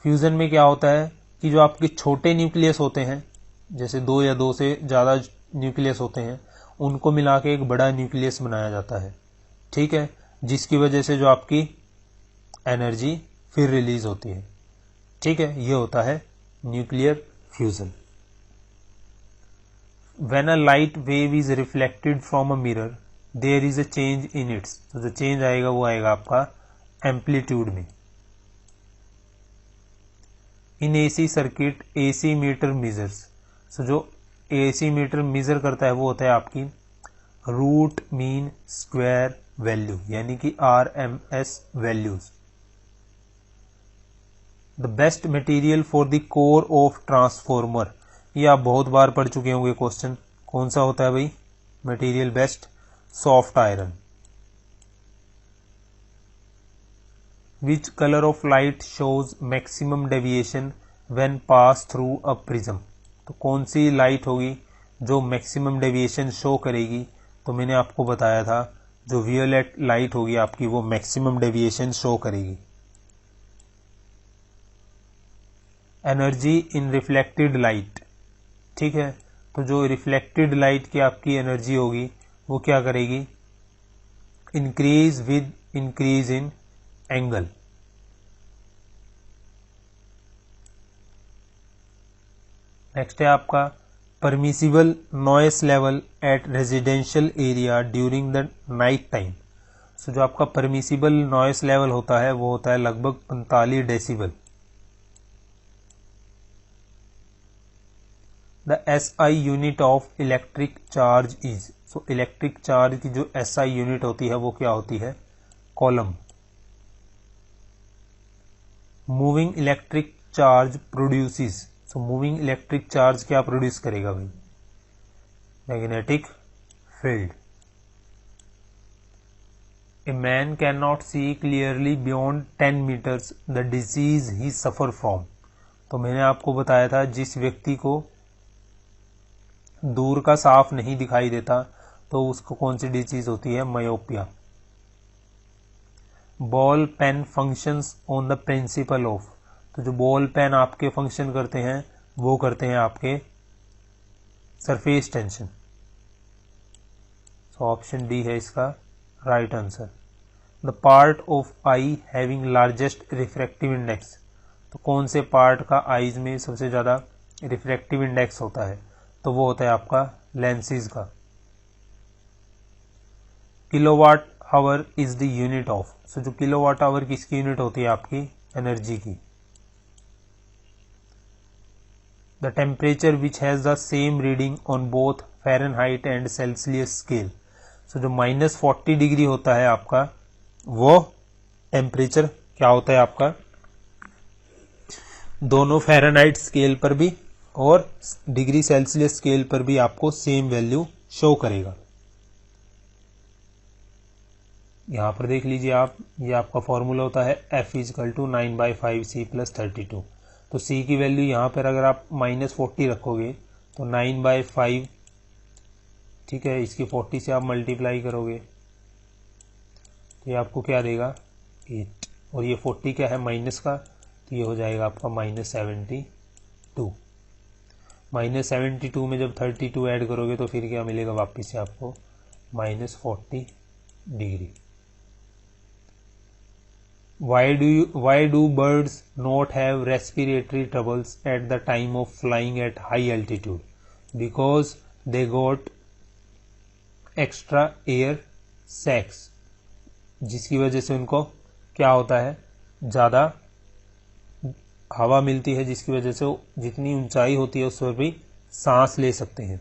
फ्यूजन में क्या होता है कि जो आपके छोटे न्यूक्लियस होते हैं, जैसे 2 या 2 से ज्यादा न्यूक्लियस होते हैं, उनको मिला के एक बड़ा न्यूक्लियस बनाया जाता है। ठीक है, जिसकी वजह से जो आपकी एनर्जी फिर रिलीज होती है। ठीक है, ये होता है nuclear fusion. When a light wave is reflected from a mirror there is a change in its, तो जो चेंज आएगा वो आएगा आपका एम्पलीट्यूड में। In AC circuit AC meter measures, so जो एसी मीटर मेजर करता है वो होता है आपकी रूट मीन स्क्वायर वैल्यू, यानी कि RMS values. The best material for the core of transformer, ये आप बहुत बार पढ़ चुके होंगे क्वेश्चन, कौन सा होता है भाई material best, soft iron. Which colour of light shows maximum deviation when pass through a prism. तो कौन सी लाइट होगी जो मैक्सिमम डेविएशन शो करेगी? तो मैंने आपको बताया था जो वियोलेट लाइट होगी आपकी वो मैक्सिमम डेविएशन शो करेगी। एनर्जी इन रिफ्लेक्टेड लाइट, ठीक है, तो जो रिफ्लेक्टेड लाइट की आपकी एनर्जी होगी वो क्या करेगी? Increase with increase in angle. Next है आपका permissible noise level at residential area during the night time. So जो आपका परमिसिबल नॉइस लेवल होता है वो होता है लगभग 45 decibel. The SI unit of electric charge is. So electric charge की जो SI यूनिट होती है वो क्या होती है? Column. Moving electric charge produces. So moving electric charge क्या प्रोड्यूस करेगा भाई? Magnetic field. A man can not see clearly beyond 10 meters the disease he suffer from. तो मैंने आपको बताया था जिस व्यक्ति को दूर का साफ नहीं दिखाई देता तो उसको कौन सी डिजीज होती है? Myopia. Ball pen functions on the principle of. तो जो बॉल पेन आपके फंक्शन करते हैं वो करते हैं आपके surface tension. So option D है इसका right answer. The part of I having largest refractive index. तो कौन से पार्ट का आईज में सबसे ज्यादा रिफ्रैक्टिव इंडेक्स होता है? तो वो होता है आपका लेंसेज का। Kilowatt hour is the unit of. So जो किलोवाट आवर किसकी यूनिट होती है? आपकी एनर्जी की। The temperature which has the same reading on both Fahrenheit and Celsius scale. So जो -40 डिग्री होता है आपका वो टेम्परेचर क्या होता है आपका? दोनों फ़ारेनहाइट स्केल पर भी और डिग्री सेल्सियस स्केल पर भी आपको सेम वैल्यू शो करेगा। यहां पर देख लीजिए आप, ये आपका फॉर्मूला होता है F = 9/5C + 32। तो C की वैल्यू यहां पर अगर आप -40 रखोगे तो 9/5, ठीक है, इसकी 40 से आप मल्टीप्लाई करोगे तो ये आपको क्या देगा? 8। और ये 40 क्या है? माइनस का, तो ये हो जाएगा आपका -72। -72 में जब 32 ऐड करोगे तो फिर क्या मिलेगा वापिस से आपको? -40 degree. Why do birds not have respiratory troubles at the time of flying at high altitude? Because they got extra air sacs, जिसकी वजह से उनको क्या होता है? ज़्यादा हवा मिलती है, जिसकी वजह से जितनी ऊंचाई होती है उस पर भी सांस ले सकते हैं।